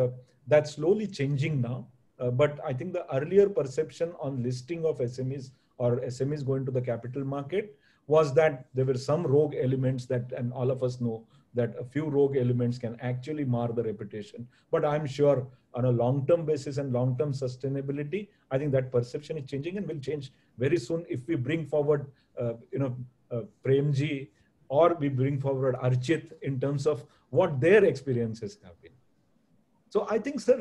Speaker 6: that's slowly changing now. But I think the earlier perception on listing of SMEs or SMEs going to the capital market was that there were some rogue elements that, and all of us know that a few rogue elements can actually mar the reputation. But I'm sure on a long-term basis and long-term sustainability, I think that perception is changing and will change very soon if we bring forward, Premji, or we bring forward Archit in terms of what their experiences have been. So I think, sir,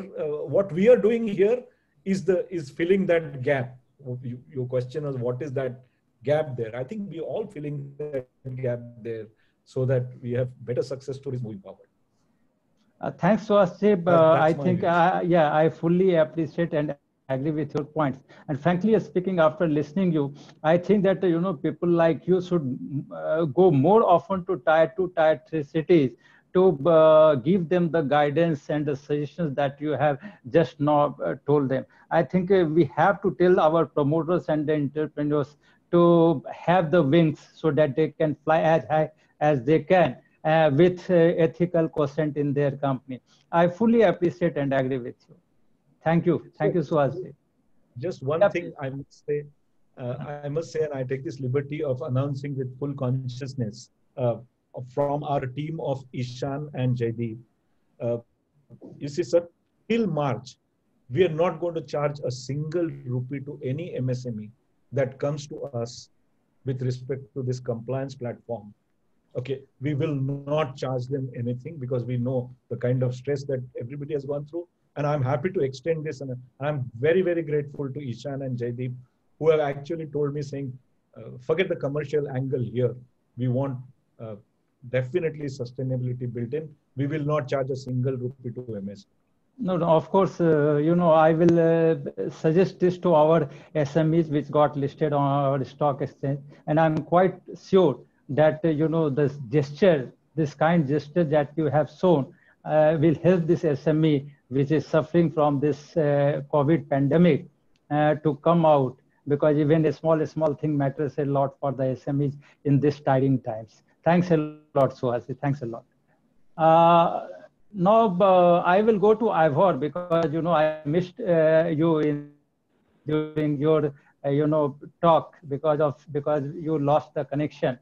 Speaker 6: what we are doing here is filling that gap. Your question is, what is that gap there? I think we all filling that gap there so that we have better success stories moving forward.
Speaker 3: Thanks, Swasib. I think, I fully appreciate and agree with your points. And frankly speaking, after listening you, I think that, people like you should go more often to tier 2, tier 3 cities to give them the guidance and the suggestions that you have just now told them. I think we have to tell our promoters and the entrepreneurs to have the wings so that they can fly as high as they can with ethical quotient in their company. I fully appreciate and agree with you. Thank you. Thank you, Swasib.
Speaker 6: Just one thing I must say, and I take this liberty of announcing with full consciousness from our team of Ishan and Jaideep. You see, sir, till March, we are not going to charge a single rupee to any MSME that comes to us with respect to this compliance platform. Okay, we will not charge them anything because we know the kind of stress that everybody has gone through. And I'm happy to extend this. And I'm very, very grateful to Ishan and Jaideep, who have actually told me saying, forget the commercial angle here. We want definitely sustainability built in. We will not charge a single rupee to MS.
Speaker 3: No, of course, I will suggest this to our SMEs which got listed on our stock exchange. And I'm quite sure that, this gesture, this kind gesture that you have shown will help this SME which is suffering from this COVID pandemic to come out because even a small thing matters a lot for the SMEs in these tiring times. Thanks a lot, Suhasini. Thanks a lot. Now I will go to Ivor, because I missed you during your talk because you lost the connection.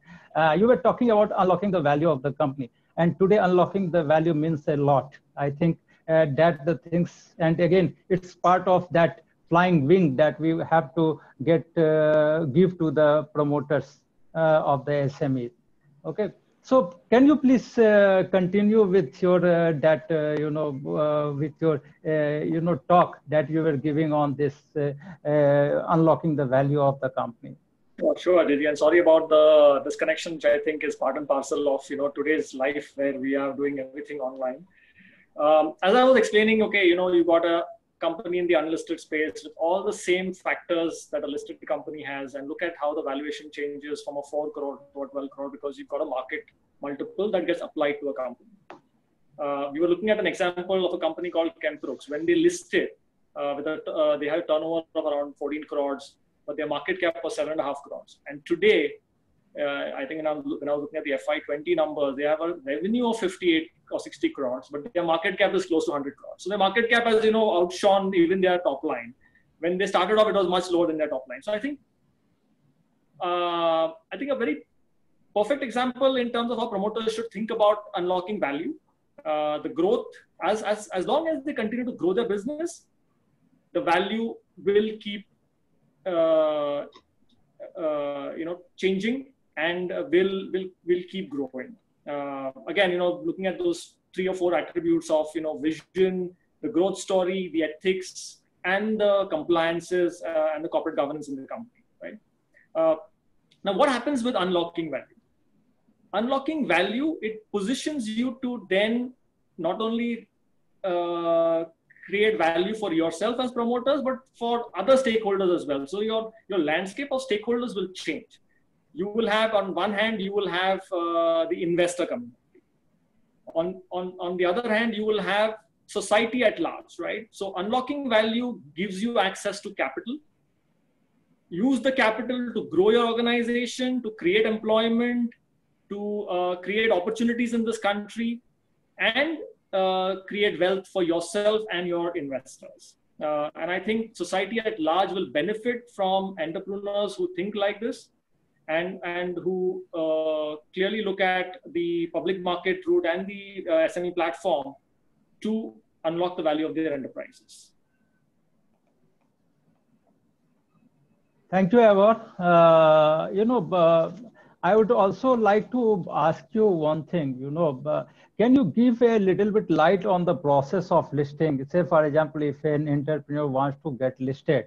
Speaker 3: You were talking about unlocking the value of the company, and today unlocking the value means a lot. I think that the things, and again, it's part of that flying wing that we have to give to the promoters of the SME. Okay. So can you please continue with your with your talk that you were giving on this unlocking the value of the company?
Speaker 2: Sure, Aditi. And sorry about the disconnection, which I think is part and parcel of today's life, where we are doing everything online. As I was explaining, okay, you got a company in the unlisted space with all the same factors that a listed company has, and look at how the valuation changes from a 4 crore to a 12 crore because you've got a market multiple that gets applied to a company. We were looking at an example of a company called Chemtrux. When they listed, they had a turnover of around 14 crores, but their market cap was 7.5 crores. And today, I think when I was looking at the FY20 numbers, they have a revenue of 58 or 60 crores, but their market cap is close to 100 crores. So their market cap has, outshone even their top line. When they started off, it was much lower than their top line. So I think a very perfect example in terms of how promoters should think about unlocking value. The growth, as long as they continue to grow their business, the value will keep changing and will keep growing. Again, looking at those 3 or 4 attributes of vision, the growth story, the ethics, and the compliances and the corporate governance in the company, right? Now, what happens with unlocking value? Unlocking value, it positions you to then not only create value for yourself as promoters, but for other stakeholders as well. So your landscape of stakeholders will change. You will have, on one hand, you will have the investor community. On the other hand, you will have society at large, right? So unlocking value gives you access to capital. Use the capital to grow your organization, to create employment, to create opportunities in this country, and create wealth for yourself and your investors. And I think society at large will benefit from entrepreneurs who think like this and who clearly look at the public market route and the SME platform to unlock the value of their enterprises.
Speaker 3: Thank you, Ivor. I would also like to ask you one thing, can you give a little bit light on the process of listing? Say, for example, if an entrepreneur wants to get listed,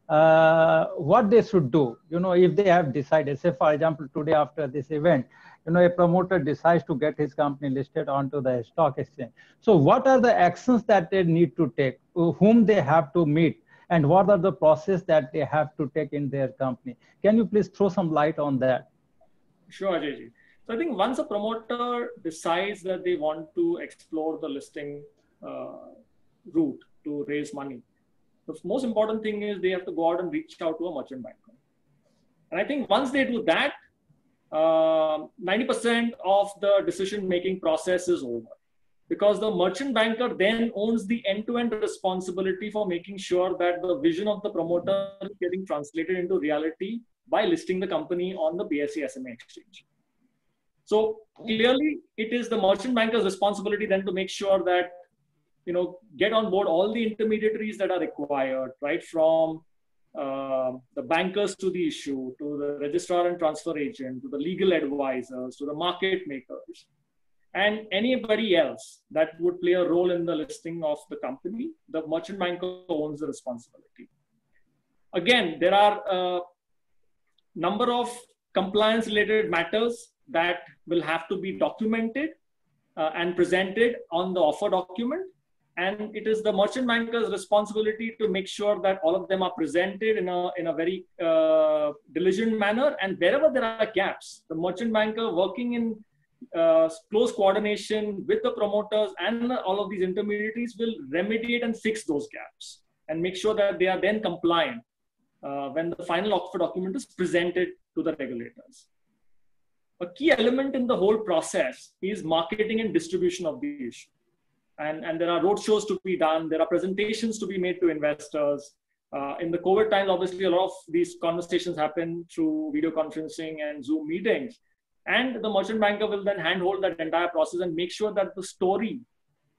Speaker 3: what they should do, if they have decided, say, for example, today after this event, a promoter decides to get his company listed onto the stock exchange. So what are the actions that they need to take, whom they have to meet, and what are the process that they have to take in their company? Can you please throw some light on that?
Speaker 2: Sure, Ajay. So I think once a promoter decides that they want to explore the listing route to raise money, the most important thing is they have to go out and reach out to a merchant banker. And I think once they do that, 90% of the decision-making process is over, because the merchant banker then owns the end-to-end responsibility for making sure that the vision of the promoter is getting translated into reality by listing the company on the BSE SMA exchange. So clearly, it is the merchant banker's responsibility then to make sure that, get on board all the intermediaries that are required, right? From the bankers to the issue, to the registrar and transfer agent, to the legal advisors, to the market makers, and anybody else that would play a role in the listing of the company. The merchant banker owns the responsibility. Again, there are a number of compliance related matters that will have to be documented and presented on the offer document. And it is the merchant banker's responsibility to make sure that all of them are presented in a very diligent manner. And wherever there are gaps, the merchant banker, working in close coordination with the promoters and all of these intermediaries, will remediate and fix those gaps and make sure that they are then compliant when the final offer document is presented to the regulators. A key element in the whole process is marketing and distribution of the issue. And there are roadshows to be done. There are presentations to be made to investors. In the COVID times, obviously, a lot of these conversations happen through video conferencing and Zoom meetings. And the merchant banker will then handhold that entire process and make sure that the story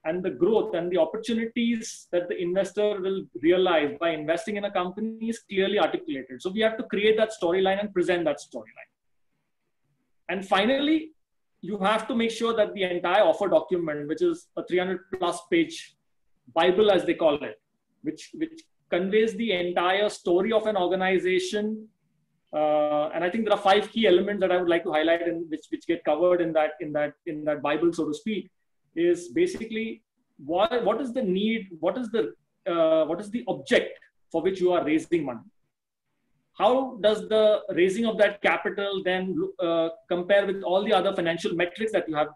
Speaker 2: and the growth and the opportunities that the investor will realize by investing in a company is clearly articulated. So we have to create that storyline and present that storyline. And finally, you have to make sure that the entire offer document, which is a 300+ page Bible, as they call it, which conveys the entire story of an organization. And I think there are 5 key elements that I would like to highlight, and which get covered in that Bible, so to speak, is basically what is the need, what is the object for which you are raising money. How does the raising of that capital then compare with all the other financial metrics that you have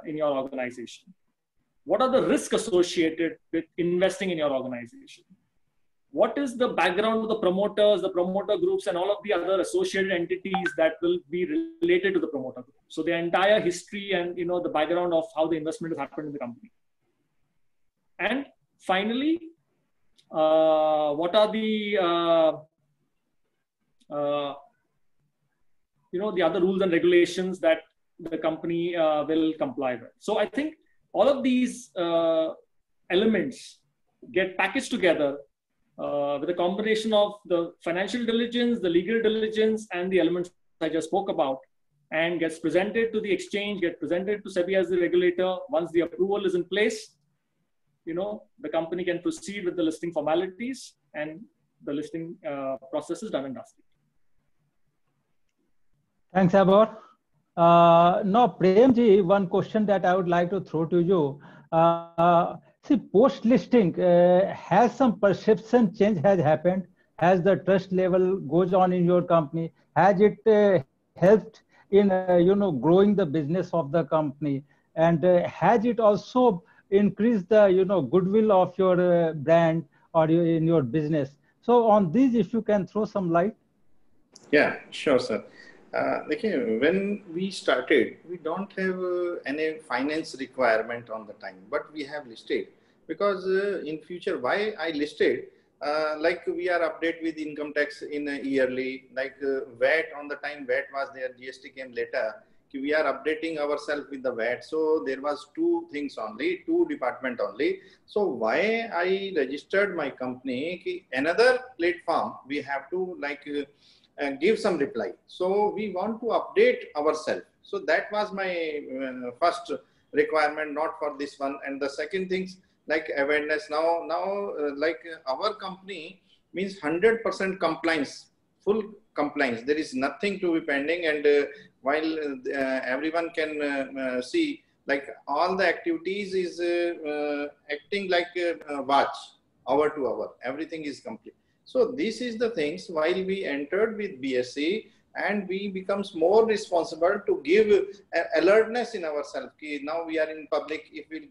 Speaker 2: in your organization? What are the risks associated with investing in your organization? What is the background of the promoters, the promoter groups, and all of the other associated entities that will be related to the promoter group? So the entire history and the background of how the investment has happened in the company. And finally, what are the the other rules and regulations that the company will comply with. So I think all of these elements get packaged together with a combination of the financial diligence, the legal diligence, and the elements I just spoke about, and gets presented to the exchange, get presented to SEBI as the regulator. Once the approval is in place, the company can proceed with the listing formalities, and the listing process is done and dusted.
Speaker 3: Thanks, Abor. Now, Premji, one question that I would like to throw to you. See, post-listing, has some perception change has happened? Has the trust level goes on in your company? Has it helped in, growing the business of the company? And has it also increased the, goodwill of your brand or in your business? So on these, if you can throw some light.
Speaker 4: Yeah, sure, sir. When we started, we don't have any finance requirement on the time, but we have listed because in future, why I listed, we are update with income tax in a yearly, VAT on the time VAT was there, GST came later. We are updating ourselves with the VAT. So there was 2 things only, 2 department only. So why I registered my company, another platform, we have to give some reply. So we want to update ourselves. So that was my first requirement, not for this one. And the second things like awareness now our company means 100% compliance, full compliance. There is nothing to be pending. And while everyone can see all the activities is acting like a watch, hour to hour, everything is complete. So this is the things while we entered with BSE, and we becomes more responsible to give alertness in ourselves. Now we are in public, if we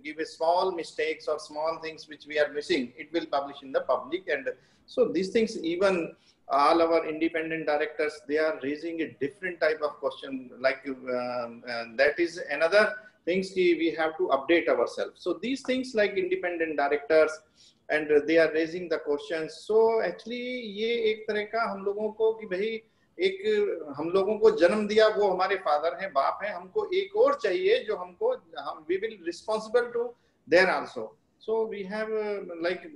Speaker 4: give a small mistakes or small things which we are missing, it will publish in the public. And so these things, even all our independent directors, they are raising a different type of question. That is another things we have to update ourselves. So these things like independent directors, and they are raising the questions. So actually ये एक तरह का हम लोगों को कि भाई हम लोगों को जन्म दिया वो हमारे फादर हैं, बाप हैं, हमको एक और चाहिए जो we will responsible to there also. So we have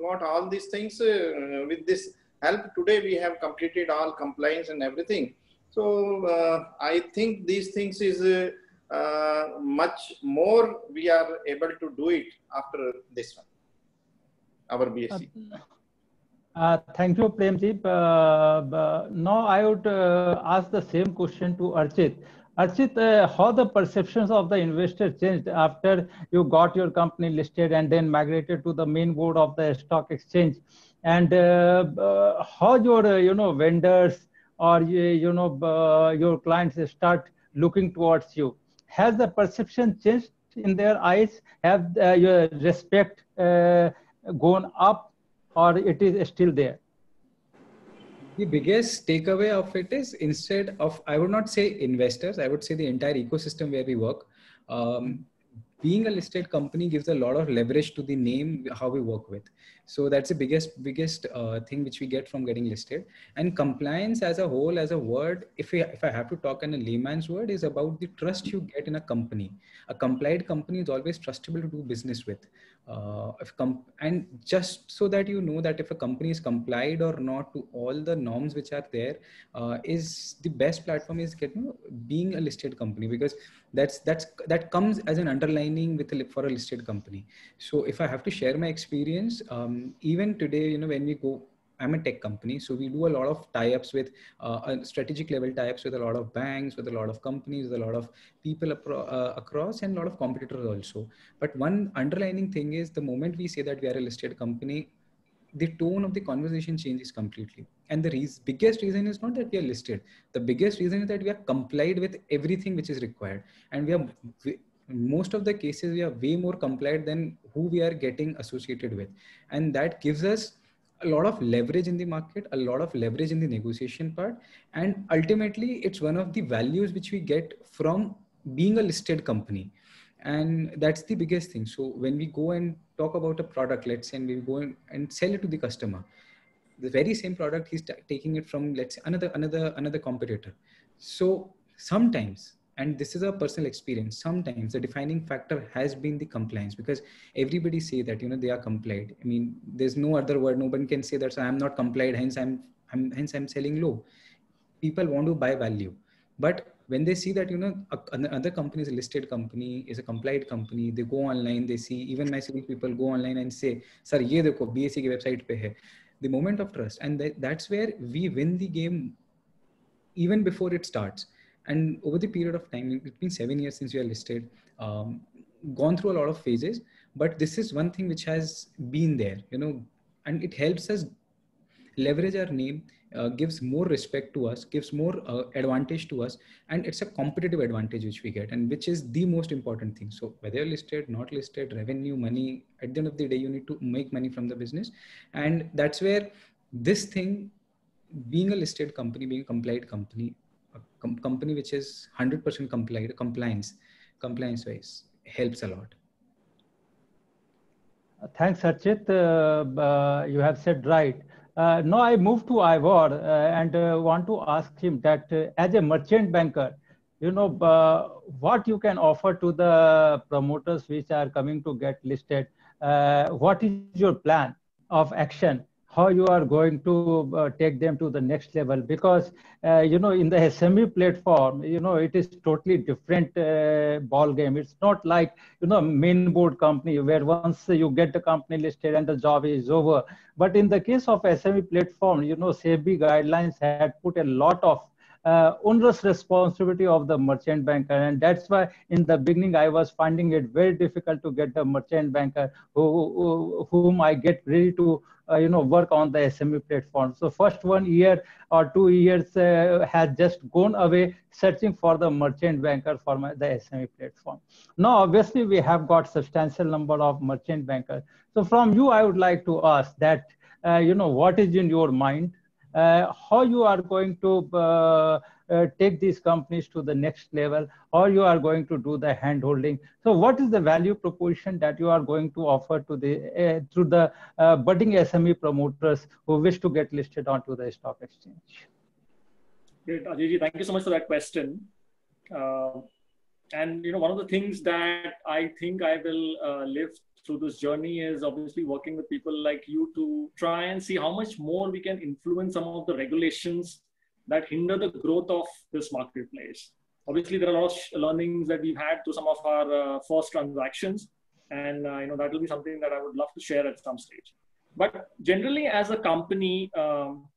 Speaker 4: got all these things with this help. Today we have completed all compliance and everything. So I think these things is much more we are able to do it after this one. Our BSE.
Speaker 3: Thank you, Premji. Now I would ask the same question to Archit. Archit, how the perceptions of the investor changed after you got your company listed and then migrated to the main board of the stock exchange, and how your vendors or your clients start looking towards you? Has the perception changed in their eyes? Have your respect gone up, or it is still there?
Speaker 5: The biggest takeaway of it is, instead of, I would not say investors, I would say the entire ecosystem where we work. Being a listed company gives a lot of leverage to the name how we work with. So that's the biggest thing which we get from getting listed. And compliance as a whole, as a word, if I have to talk in a layman's word, is about the trust you get in a company. A complied company is always trustable to do business with. And just so that you know that if a company is complied or not to all the norms which are there, is the best platform is being a listed company, because that comes as an underlining for a listed company. So if I have to share my experience, even today, when we go, I'm a tech company, so we do a lot of tie-ups with strategic level tie-ups with a lot of banks, with a lot of companies, with a lot of people across, and a lot of competitors also. But one underlining thing is, the moment we say that we are a listed company, the tone of the conversation changes completely. And the biggest reason is not that we are listed. The biggest reason is that we are complied with everything which is required. And most of the cases, we are way more complied than who we are getting associated with. And that gives us a lot of leverage in the market, a lot of leverage in the negotiation part. And ultimately, it's one of the values which we get from being a listed company. And that's the biggest thing. So when we go and talk about a product, let's say, and we go and sell it to the customer, the very same product, he's taking it from, let's say, another competitor. So sometimes, and this is a personal experience, sometimes the defining factor has been the compliance, because everybody say that, they are complied. I mean, there's no other word. No one can say that, so I'm not complied, hence I'm selling low. People want to buy value. But when they see that, another company is a listed company, is a compliant company, they go online, they see, even my civil people go online and say, sir, ye dekho, BSE ki website pe hai. The moment of trust. And that's where we win the game even before it starts. And over the period of time, it's been 7 years since we are listed, gone through a lot of phases, but this is one thing which has been there, and it helps us leverage our name, gives more respect to us, gives more advantage to us, and it's a competitive advantage which we get, and which is the most important thing. So whether you're listed, not listed, revenue, money, at the end of the day, you need to make money from the business. And that's where this thing, being a listed company, being a compliant company, a company which is 100% compliant, compliance wise, helps a lot.
Speaker 3: Thanks, Archit. You have said right. Now I move to Ivor and want to ask him that as a merchant banker, what you can offer to the promoters which are coming to get listed. What is your plan of action? How you are going to take them to the next level? Because, in the SME platform, it is totally different ball game. It's not like, main board company where once you get the company listed and the job is over. But in the case of SME platform, SEBI guidelines had put a lot of onerous responsibility of the merchant banker, and that's why in the beginning I was finding it very difficult to get the merchant banker whom I get ready to work on the SME platform. So first 1 year or 2 years has just gone away searching for the merchant banker for the SME platform. Now obviously we have got substantial number of merchant bankers. So from you I would like to ask that what is in your mind? How you are going to take these companies to the next level, or you are going to do the hand-holding. So what is the value proposition that you are going to offer to the through the budding SME promoters who wish to get listed onto the stock exchange?
Speaker 2: Great, Ajay, thank you so much for that question. And one of the things that I think I will live through this journey is obviously working with people like you to try and see how much more we can influence some of the regulations that hinder the growth of this marketplace. Obviously, there are a lot of learnings that we've had through some of our first transactions, and that will be something that I would love to share at some stage. But generally, as a company,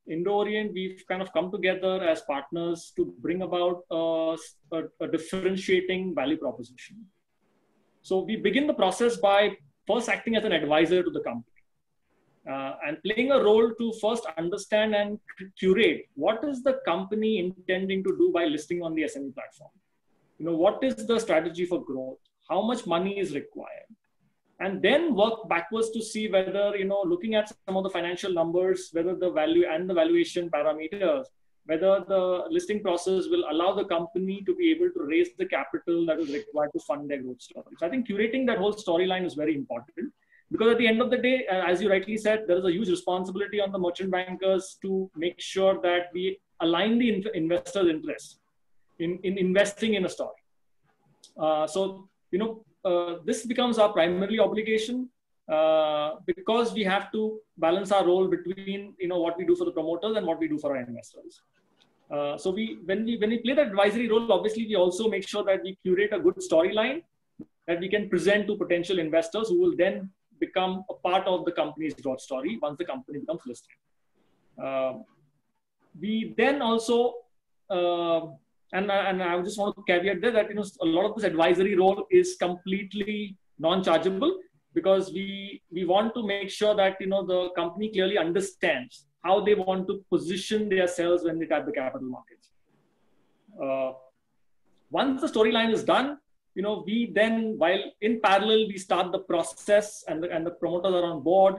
Speaker 2: Indo-Orient, we've kind of come together as partners to bring about a differentiating value proposition. So we begin the process by first acting as an advisor to the company and playing a role to first understand and curate what is the company intending to do by listing on the SME platform. What is the strategy for growth? How much money is required? and then work backwards to see whether, looking at some of the financial numbers, whether the value and the valuation parameters, whether the listing process will allow the company to be able to raise the capital that is required to fund their growth story. So I think curating that whole storyline is very important, because at the end of the day, as you rightly said, there is a huge responsibility on the merchant bankers to make sure that we align the investor's interest in investing in a story. This becomes our primary obligation, because we have to balance our role between what we do for the promoters and what we do for our investors. So when we play the advisory role, obviously we also make sure that we curate a good storyline that we can present to potential investors, who will then become a part of the company's growth story once the company becomes listed. We then also, and I just want to caveat there that a lot of this advisory role is completely non-chargeable, because we want to make sure that the company clearly understands how they want to position themselves when they tap the capital markets. Once the storyline is done, we then, while in parallel, we start the process, and the promoters are on board,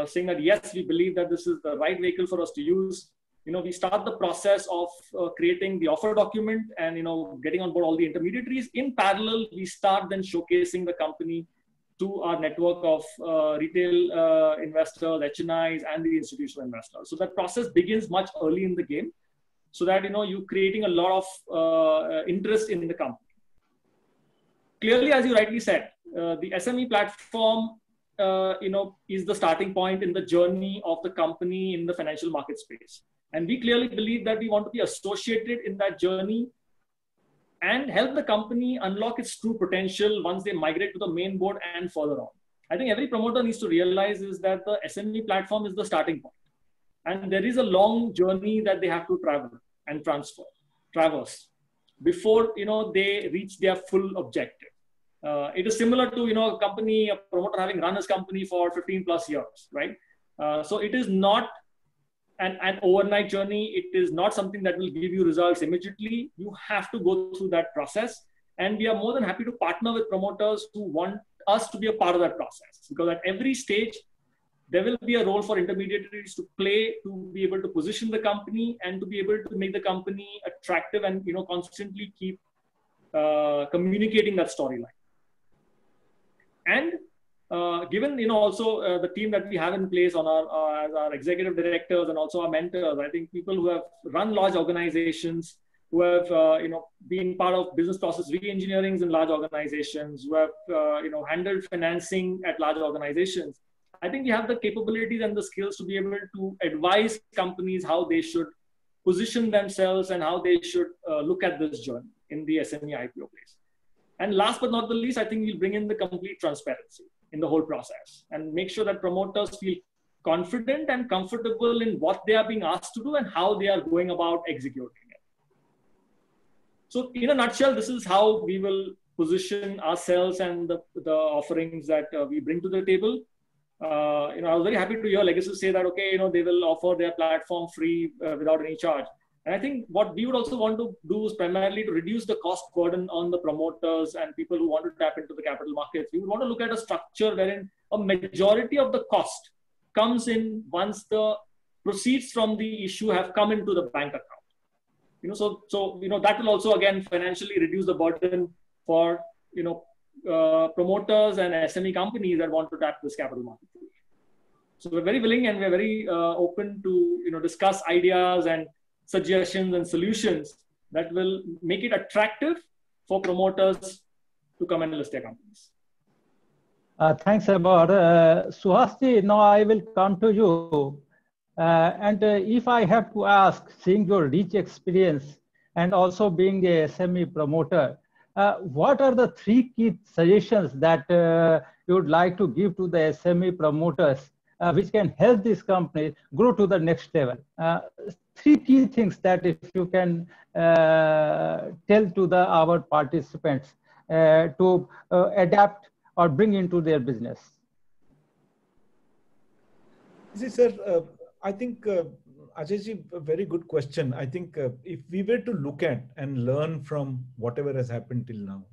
Speaker 2: saying that yes, we believe that this is the right vehicle for us to use. We start the process of creating the offer document and getting on board all the intermediaries. In parallel, we start then showcasing the company to our network of retail investors, HNIs, and the institutional investors. So that process begins much early in the game, so that you're creating a lot of interest in the company. Clearly, as you rightly said, the SME platform is the starting point in the journey of the company in the financial market space. And we clearly believe that we want to be associated in that journey and help the company unlock its true potential once they migrate to the main board and further on. I think every promoter needs to realize is that the SME platform is the starting point. And there is a long journey that they have to travel and traverse before they reach their full objective. It is similar to a promoter having run his company for 15 plus years, right? So it is not an overnight journey. It is not something that will give you results immediately. You have to go through that process, and we are more than happy to partner with promoters who want us to be a part of that process, because at every stage there will be a role for intermediaries to play, to be able to position the company and to be able to make the company attractive and constantly keep communicating that storyline. And given also the team that we have in place on as our executive directors and also our mentors, I think people who have run large organizations, who have been part of business process re-engineerings in large organizations, who have handled financing at large organizations, I think we have the capabilities and the skills to be able to advise companies how they should position themselves and how they should look at this journey in the SME IPO place. And last but not the least, I think we'll bring in the complete transparency in the whole process and make sure that promoters feel confident and comfortable in what they are being asked to do and how they are going about executing it. So in a nutshell, this is how we will position ourselves and the offerings that we bring to the table. I was very happy to hear Legacy say that, okay, they will offer their platform free without any charge. And I think what we would also want to do is primarily to reduce the cost burden on the promoters and people who want to tap into the capital markets. We would want to look at a structure wherein a majority of the cost comes in once the proceeds from the issue have come into the bank account. So that will also again financially reduce the burden for promoters and SME companies that want to tap this capital market. So we're very willing and we're very open to discuss ideas and suggestions and solutions that will make it attractive for promoters to come and list their companies.
Speaker 3: Thanks, Amar. Suhasini, now I will come to you. And if I have to ask, seeing your rich experience and also being a SME promoter, what are the 3 key suggestions that you would like to give to the SME promoters which can help this company grow to the next level? 3 key things that if you can tell to our participants to adapt or bring into their business.
Speaker 6: See, sir, I think, Ajayji, a very good question. I think if we were to look at and learn from whatever has happened till now,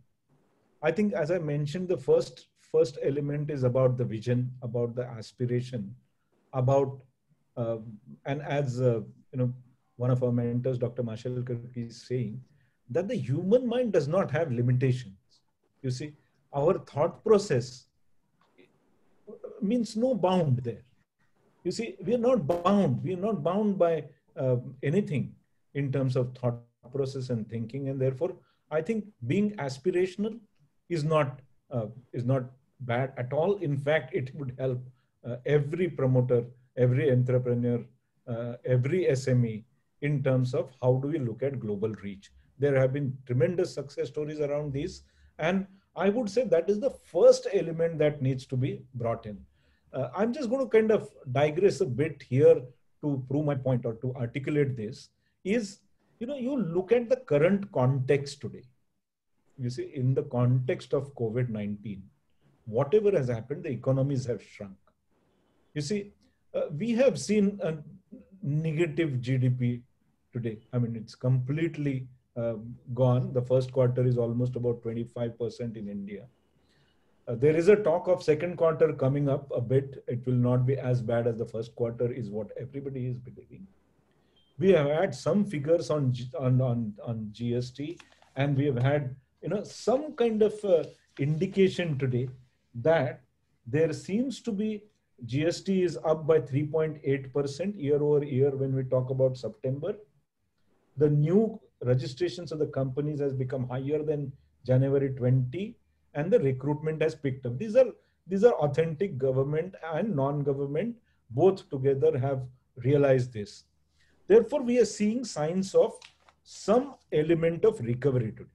Speaker 6: I think, as I mentioned, the first first element is about the vision, about the aspiration, about, and as one of our mentors, Dr. Marshall Kirk, is saying that the human mind does not have limitations. You see, our thought process means no bound there. You see, we are not bound. We are not bound by anything in terms of thought process and thinking, and therefore, I think being aspirational is not bad at all. In fact, it would help every promoter, every entrepreneur, every SME in terms of how do we look at global reach. There have been tremendous success stories around these, and I would say that is the first element that needs to be brought in. I'm just going to kind of digress a bit here to prove my point or to articulate this. Is, you look at the current context today. You see, in the context of COVID-19, whatever has happened, the economies have shrunk. You see, we have seen a negative GDP today. I mean, it's completely gone. The first quarter is almost about 25% in India. There is a talk of second quarter coming up a bit. It will not be as bad as the first quarter, is what everybody is believing. We have had some figures on GST, and we have had some kind of indication today that there seems to be GST is up by 3.8% year over year when we talk about September. The new registrations of the companies has become higher than January 20, and the recruitment has picked up. These are authentic government and non-government both together have realized this. Therefore, we are seeing signs of some element of recovery today.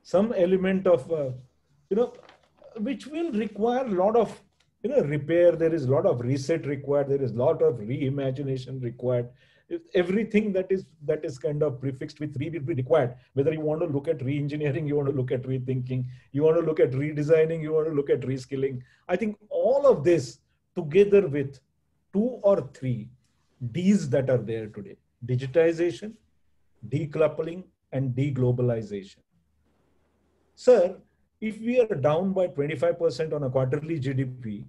Speaker 6: Some element of, which will require a lot of, repair. There is a lot of reset required. There is a lot of reimagination required. Everything that is kind of prefixed with re will be required. Whether you want to look at re-engineering, you want to look at rethinking, you want to look at redesigning, you want to look at reskilling. I think all of this together with 2 or 3 Ds that are there today: digitization, decoupling, and deglobalization. Sir, if we are down by 25% on a quarterly GDP,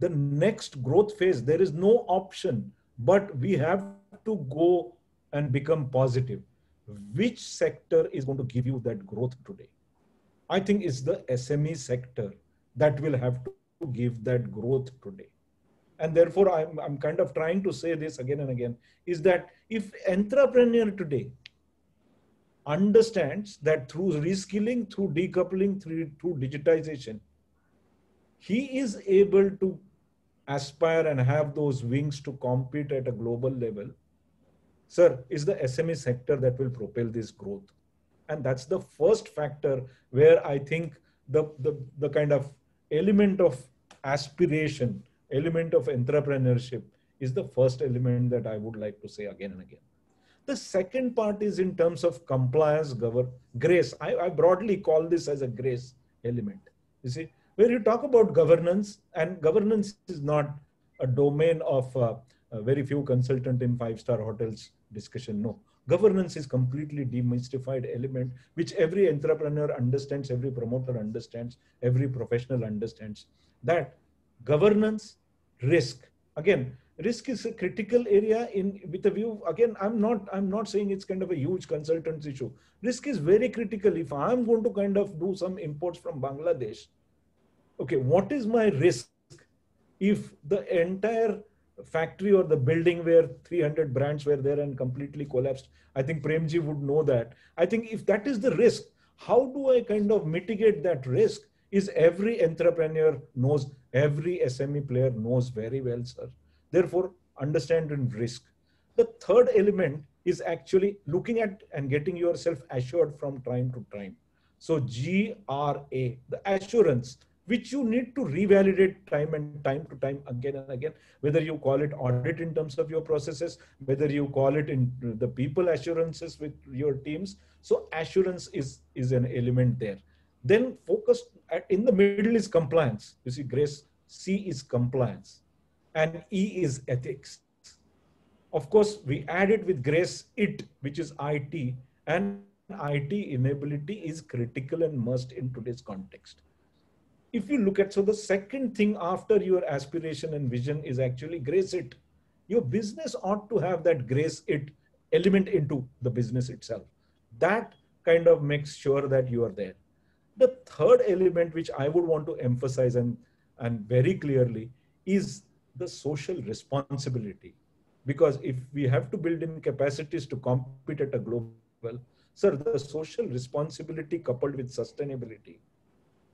Speaker 6: the next growth phase, there is no option, but we have to go and become positive. Which sector is going to give you that growth today? I think it's the SME sector that will have to give that growth today. And therefore, I'm kind of trying to say this again and again, is that if entrepreneur today understands that through reskilling, through decoupling, through digitization, he is able to aspire and have those wings to compete at a global level, sir, is the SME sector that will propel this growth. And that's the first factor where I think the kind of element of aspiration, element of entrepreneurship is the first element that I would like to say again and again. The second part is in terms of compliance, grace. I broadly call this as a grace element. You see, where you talk about governance, and governance is not a domain of very few consultant in 5-star hotels discussion. No, governance is completely demystified element, which every entrepreneur understands, every promoter understands, every professional understands. That governance, risk. Again, risk is a critical area with a view. Again, I'm not saying it's kind of a huge consultants issue. Risk is very critical. If I'm going to kind of do some imports from Bangladesh, okay, what is my risk if the entire factory or the building where 300 brands were there and completely collapsed? I think Premji would know that. I think if that is the risk, how do I kind of mitigate that risk? Is every entrepreneur knows, every SME player knows very well, sir. Therefore, understanding risk. The third element is actually looking at and getting yourself assured from time to time. So GRA, the assurance, which you need to revalidate time to time again and again, whether you call it audit in terms of your processes, whether you call it in the people assurances with your teams. So assurance is an element there. Then focus in the middle is compliance. You see, Grace, C is compliance and E is ethics. Of course, we added with Grace IT, which is IT, and IT enability is critical and must in today's context. if you look at, so the second thing after your aspiration and vision is actually grace it. Your business ought to have that grace it element into the business itself. That kind of makes sure that you are there. The third element which I would want to emphasize and very clearly is the social responsibility. Because if we have to build in capacities to compete at a global level, sir, the social responsibility coupled with sustainability.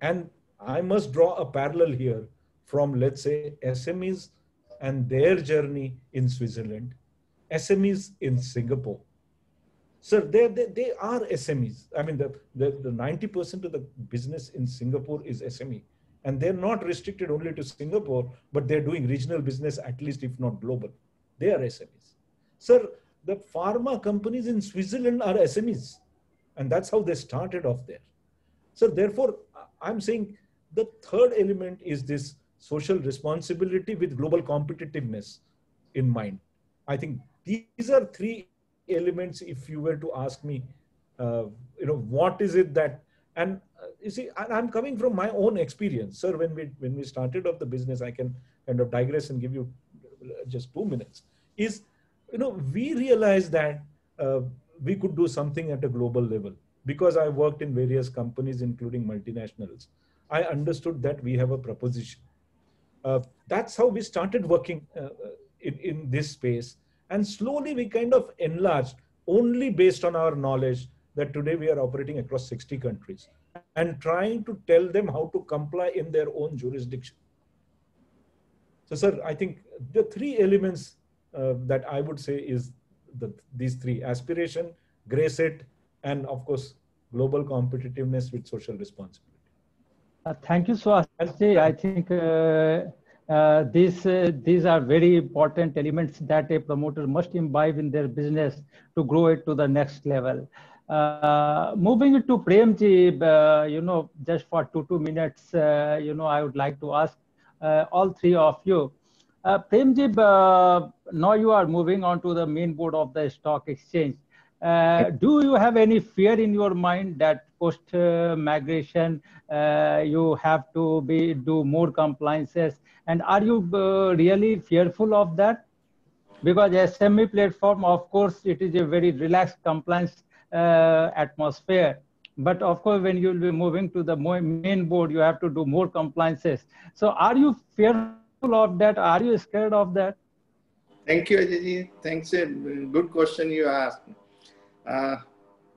Speaker 6: And I must draw a parallel here from, let's say, SMEs and their journey in Switzerland, SMEs in Singapore. Sir, they are SMEs. I mean, the 90% of the business in Singapore is SME. And they're not restricted only to Singapore, but they're doing regional business, at least if not global. They are SMEs. Sir, the pharma companies in Switzerland are SMEs. And that's how they started off there. So therefore, I'm saying the third element is this social responsibility with global competitiveness in mind. I think these are three elements. If you were to ask me, what is it that, and you see, I'm coming from my own experience, sir. When we started off the business, I can kind of digress and give you just 2 minutes. Is, we realized that we could do something at a global level. Because I worked in various companies, including multinationals, I understood that we have a proposition. That's how we started working in this space. And slowly we kind of enlarged, only based on our knowledge that today we are operating across 60 countries and trying to tell them how to comply in their own jurisdiction. So, sir, I think the three elements that I would say is these three: aspiration, grace it, and of course, global competitiveness with social responsibility.
Speaker 3: Thank you, Swasti. I think these are very important elements that a promoter must imbibe in their business to grow it to the next level. Moving to Premji, just for two minutes, I would like to ask all three of you. Premji, now you are moving on to the main board of the stock exchange. Do you have any fear in your mind that post migration you have to do more compliances, and are you really fearful of that? Because SME platform, of course, it is a very relaxed compliance atmosphere, but of course when you will be moving to the main board, you have to do more compliances. So are you fearful of that? Are you scared of that?
Speaker 4: Thank you, Ajay. Thanks. Good question you asked.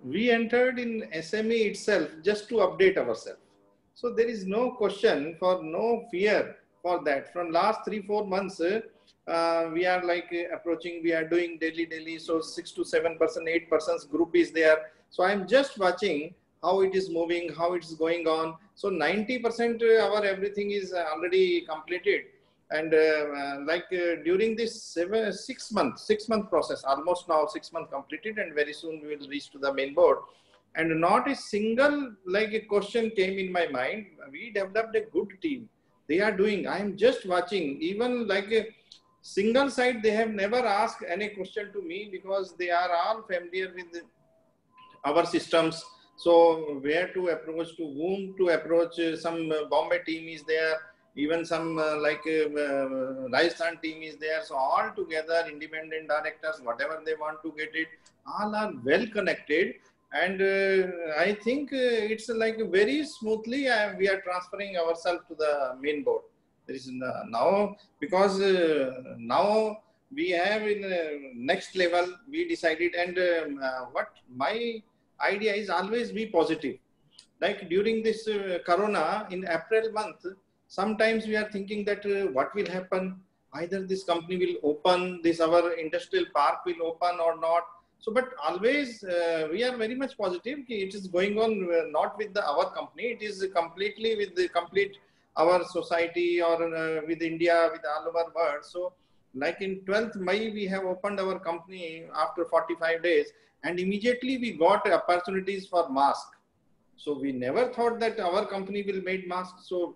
Speaker 4: We entered in SME itself just to update ourselves. So there is no question for no fear for that. From last 3-4 months, we are like approaching, we are doing daily. So 6 to 7%, 8% group is there. So I'm just watching how it is moving, how it's going on. So 90% our everything is already completed. And during this 6 month process, almost now 6 months completed, and very soon we will reach to the main board. And not a single a question came in my mind. We developed a good team. They are doing. I am just watching. Even like a single side, they have never asked any question to me because they are all familiar with our systems. So where to approach, to whom to approach. Some Bombay team is there. Even some Rajasthan team is there. So all together, independent directors, whatever they want to get it, all are well connected. And I think it's like very smoothly we are transferring ourselves to the main board. There is now, because now we have in next level, we decided, and what my idea is always be positive. Like during this Corona in April month, sometimes we are thinking that what will happen, either this company will open, this our industrial park will open or not. So, but always we are very much positive. It is going on not with our company, it is completely with the complete our society or with India, with all over world. So like in 12th May, we have opened our company after 45 days and immediately we got opportunities for mask. So we never thought that our company will make masks. So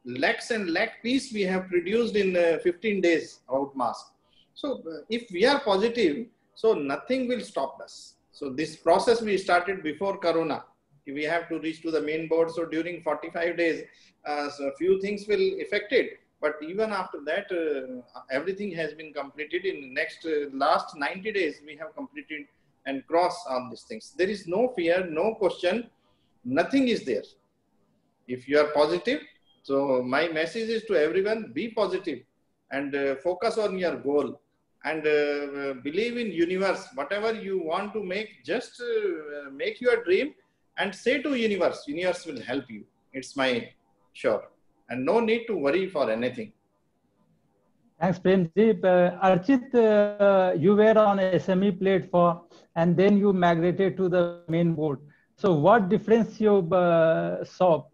Speaker 4: lakhs and lakh piece we have produced in 15 days out mask. So if we are positive, so nothing will stop us. So this process we started before Corona. we have to reach to the main board. So during 45 days, so a few things will affect it. But even after that, everything has been completed. In the next last 90 days, we have completed and crossed all these things. There is no fear, no question, nothing is there. If you are positive, so my message is to everyone, be positive and focus on your goal and believe in universe. Whatever you want to make, just make your dream and say to universe, universe will help you. It's my sure. And no need to worry for anything.
Speaker 3: Thanks, Premji. Archit, you were on SME platform and then you migrated to the main board. So what difference you saw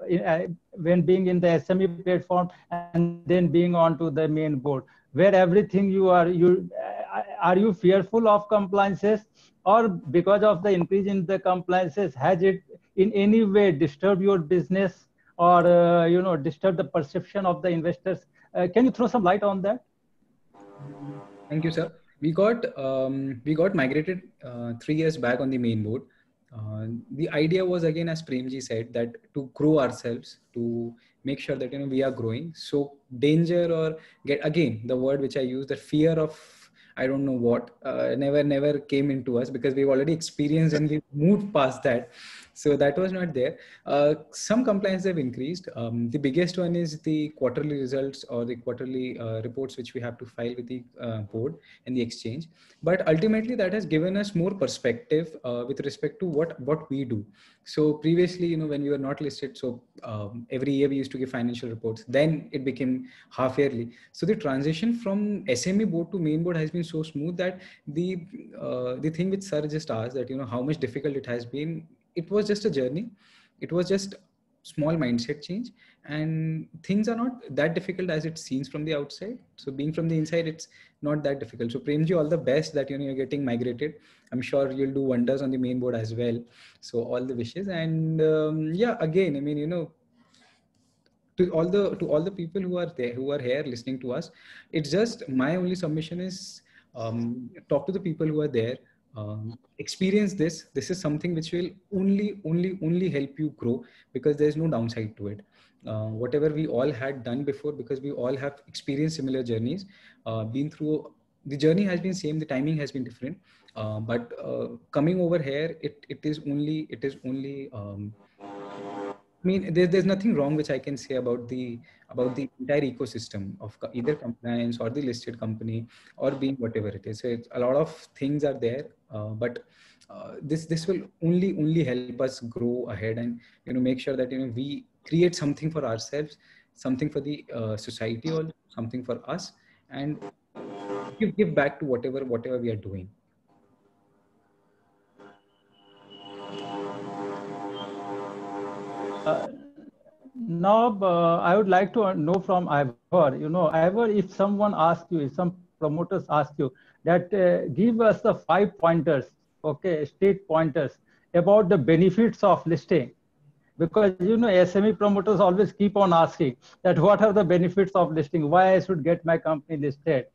Speaker 3: when being in the SME platform and then being onto the main board, where everything are you fearful of compliances, or because of the increase in the compliances, has it in any way disturbed your business or disturb the perception of the investors? Can you throw some light on that?
Speaker 5: Thank you, sir. We got migrated 3 years back on the main board. The idea was, again, as Premji said, that to grow ourselves, to make sure that we are growing. So danger or again, the word which I use, the fear of I don't know what, never came into us, because we've already experienced and we've moved past that. So that was not there. Some compliance have increased. The biggest one is the quarterly results or the quarterly reports which we have to file with the board and the exchange. But ultimately that has given us more perspective with respect to what we do. So previously, when we were not listed, so every year we used to give financial reports. Then it became half yearly. So the transition from SME board to main board has been so smooth that the thing which sir just asked, that how much difficult it has been, it was just a journey. It was just small mindset change, and things are not that difficult as it seems from the outside. So being from the inside, it's not that difficult. So Premji, all the best that you're getting migrated. I'm sure you'll do wonders on the main board as well. So all the wishes. And yeah, again, to all the people who are there, who are here listening to us, it's just my only submission is talk to the people who are there. Experience this. This is something which will only help you grow, because there's no downside to it. Whatever we all had done before, because we all have experienced similar journeys, been through, the journey has been same, the timing has been different, but coming over here, it is only there's nothing wrong which I can say about the entire ecosystem of either compliance or the listed company or being whatever it is. So it's, a lot of things are there, but this will only help us grow ahead and make sure that we create something for ourselves, something for the society, or something for us, and give back to whatever we are doing.
Speaker 3: Now, I would like to know from Ivor, Ivor, if someone asks you, if some promoters ask you that give us the 5 pointers, okay, state pointers about the benefits of listing, because, SME promoters always keep on asking that what are the benefits of listing, why I should get my company listed.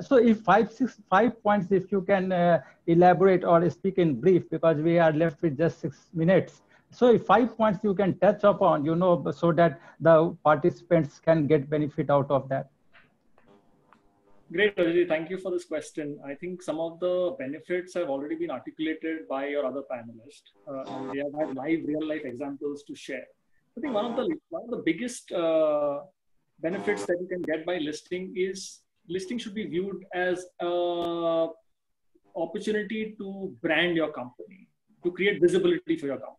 Speaker 3: So if 5 points, if you can elaborate or speak in brief, because we are left with just 6 minutes. So if 5 points you can touch upon, so that the participants can get benefit out of that.
Speaker 2: Great, Ajay. Thank you for this question. I think some of the benefits have already been articulated by your other panelists, and they have had live, real-life examples to share. I think one of the biggest benefits that you can get by listing is listing should be viewed as an opportunity to brand your company, to create visibility for your company.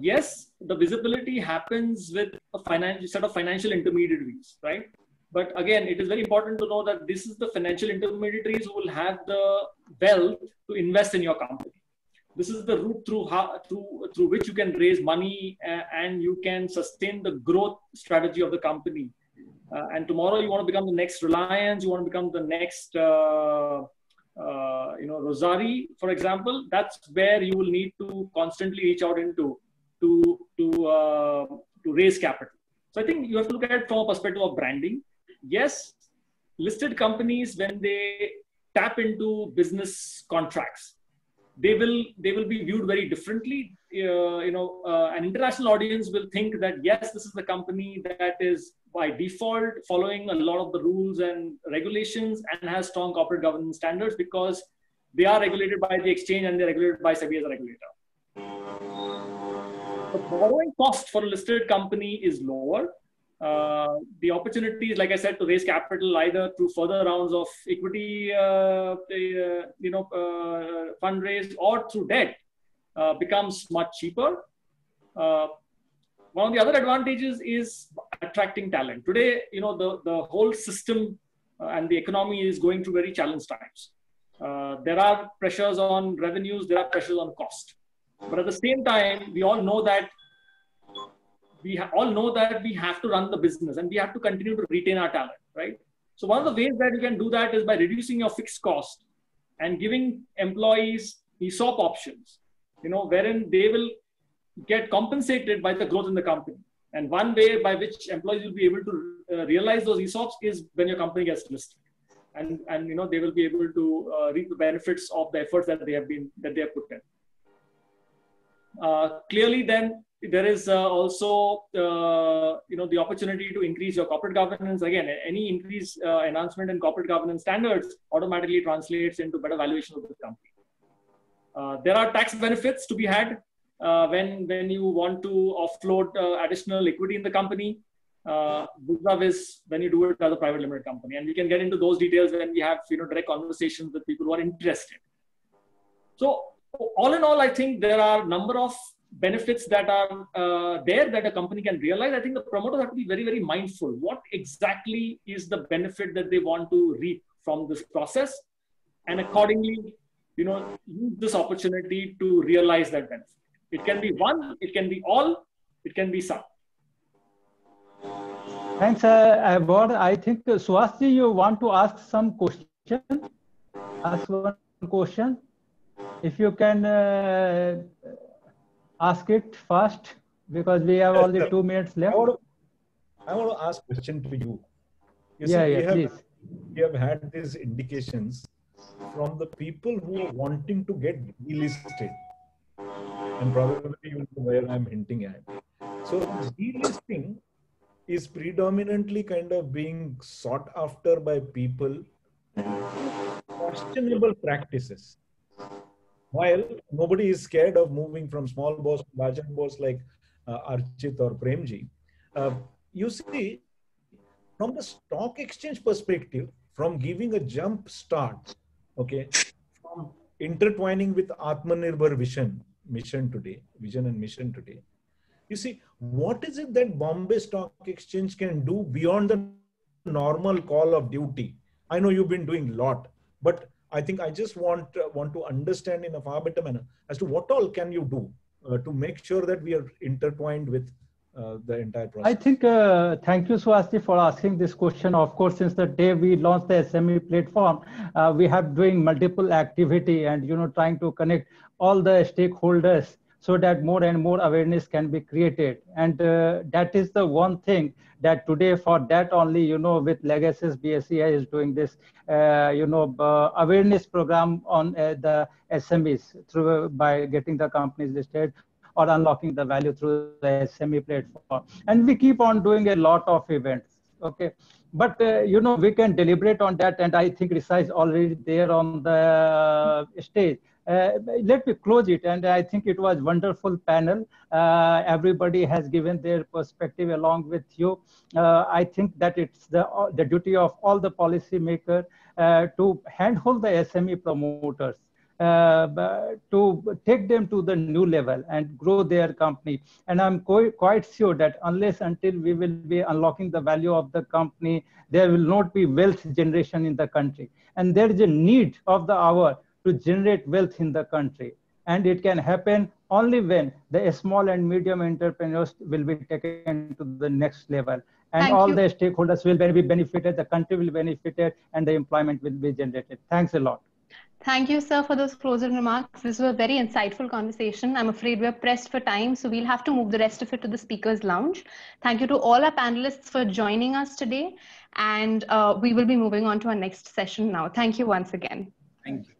Speaker 2: Yes, the visibility happens with a set of financial intermediaries, right? But again, it is very important to know that this is the financial intermediaries who will have the wealth to invest in your company. This is the route through which you can raise money and you can sustain the growth strategy of the company. And tomorrow you want to become the next Reliance, you want to become the next Rosari, for example. That's where you will need to constantly reach out into to raise capital. So I think you have to look at it from a perspective of branding. Yes, listed companies, when they tap into business contracts, they will be viewed very differently. An international audience will think that yes, this is the company that is by default following a lot of the rules and regulations and has strong corporate governance standards because they are regulated by the exchange and they're regulated by SEBI as a regulator. The borrowing cost for a listed company is lower. The opportunities, like I said, to raise capital either through further rounds of equity, fundraise or through debt becomes much cheaper. One of the other advantages is attracting talent. Today, the whole system and the economy is going through very challenged times. There are pressures on revenues, there are pressures on cost. But at the same time, we all know that we have to run the business and we have to continue to retain our talent, right? So one of the ways that you can do that is by reducing your fixed cost and giving employees ESOP options, wherein they will get compensated by the growth in the company. And one way by which employees will be able to realize those ESOPs is when your company gets listed. And they will be able to reap the benefits of the efforts that they have put in. Clearly, then there is also the opportunity to increase your corporate governance. Again, any increase enhancement in corporate governance standards automatically translates into better valuation of the company. There are tax benefits to be had when you want to offload additional equity in the company. Vis-a-vis when you do it as a private limited company, and we can get into those details when we have direct conversations with people who are interested. So all in all, I think there are a number of benefits that are there that a company can realize. I think the promoters have to be very, very mindful. What exactly is the benefit that they want to reap from this process, and accordingly, use this opportunity to realize that benefit. It can be one, it can be all, it can be some.
Speaker 3: Thanks, Abor. I think, Suhasji, you want to ask some question? Ask one question. If you can ask it fast, because we have only 2 minutes left.
Speaker 6: I want to ask a question to you.
Speaker 3: Please.
Speaker 6: We have had these indications from the people who are wanting to get delisted. And probably you know where I'm hinting at. So delisting is predominantly kind of being sought after by people questionable practices. While nobody is scared of moving from small boss to larger boss like Archit or Premji, you see, from the stock exchange perspective, from giving a jump start, okay, from intertwining with Atmanirbhar vision and mission today, you see, what is it that Bombay Stock Exchange can do beyond the normal call of duty? I know you've been doing a lot, but I think I just want to understand in a far better manner as to what all can you do to make sure that we are intertwined with the entire process.
Speaker 3: I think, thank you, Suhasji, for asking this question. Of course, since the day we launched the SME platform, we have doing multiple activity and, trying to connect all the stakeholders so that more and more awareness can be created. And that is the one thing that today for that only, with Legacies, BSEI is doing this, awareness program on the SMEs by getting the companies listed or unlocking the value through the SME platform. And we keep on doing a lot of events, okay? But, we can deliberate on that, and I think Risa is already there on the stage. Let me close it, and I think it was wonderful panel. Everybody has given their perspective along with you. I think that it's the duty of all the policymakers to handhold the SME promoters, to take them to the new level and grow their company. And I'm quite sure that unless until we will be unlocking the value of the company, there will not be wealth generation in the country. And there is a need of the hour to generate wealth in the country. And it can happen only when the small and medium entrepreneurs will be taken to the next level. And all the stakeholders will be benefited, the country will be benefited, and the employment will be generated. Thanks a lot.
Speaker 1: Thank you, sir, for those closing remarks. This was a very insightful conversation. I'm afraid we're pressed for time, so we'll have to move the rest of it to the speakers lounge. Thank you to all our panelists for joining us today. And we will be moving on to our next session now. Thank you once again.
Speaker 5: Thank you.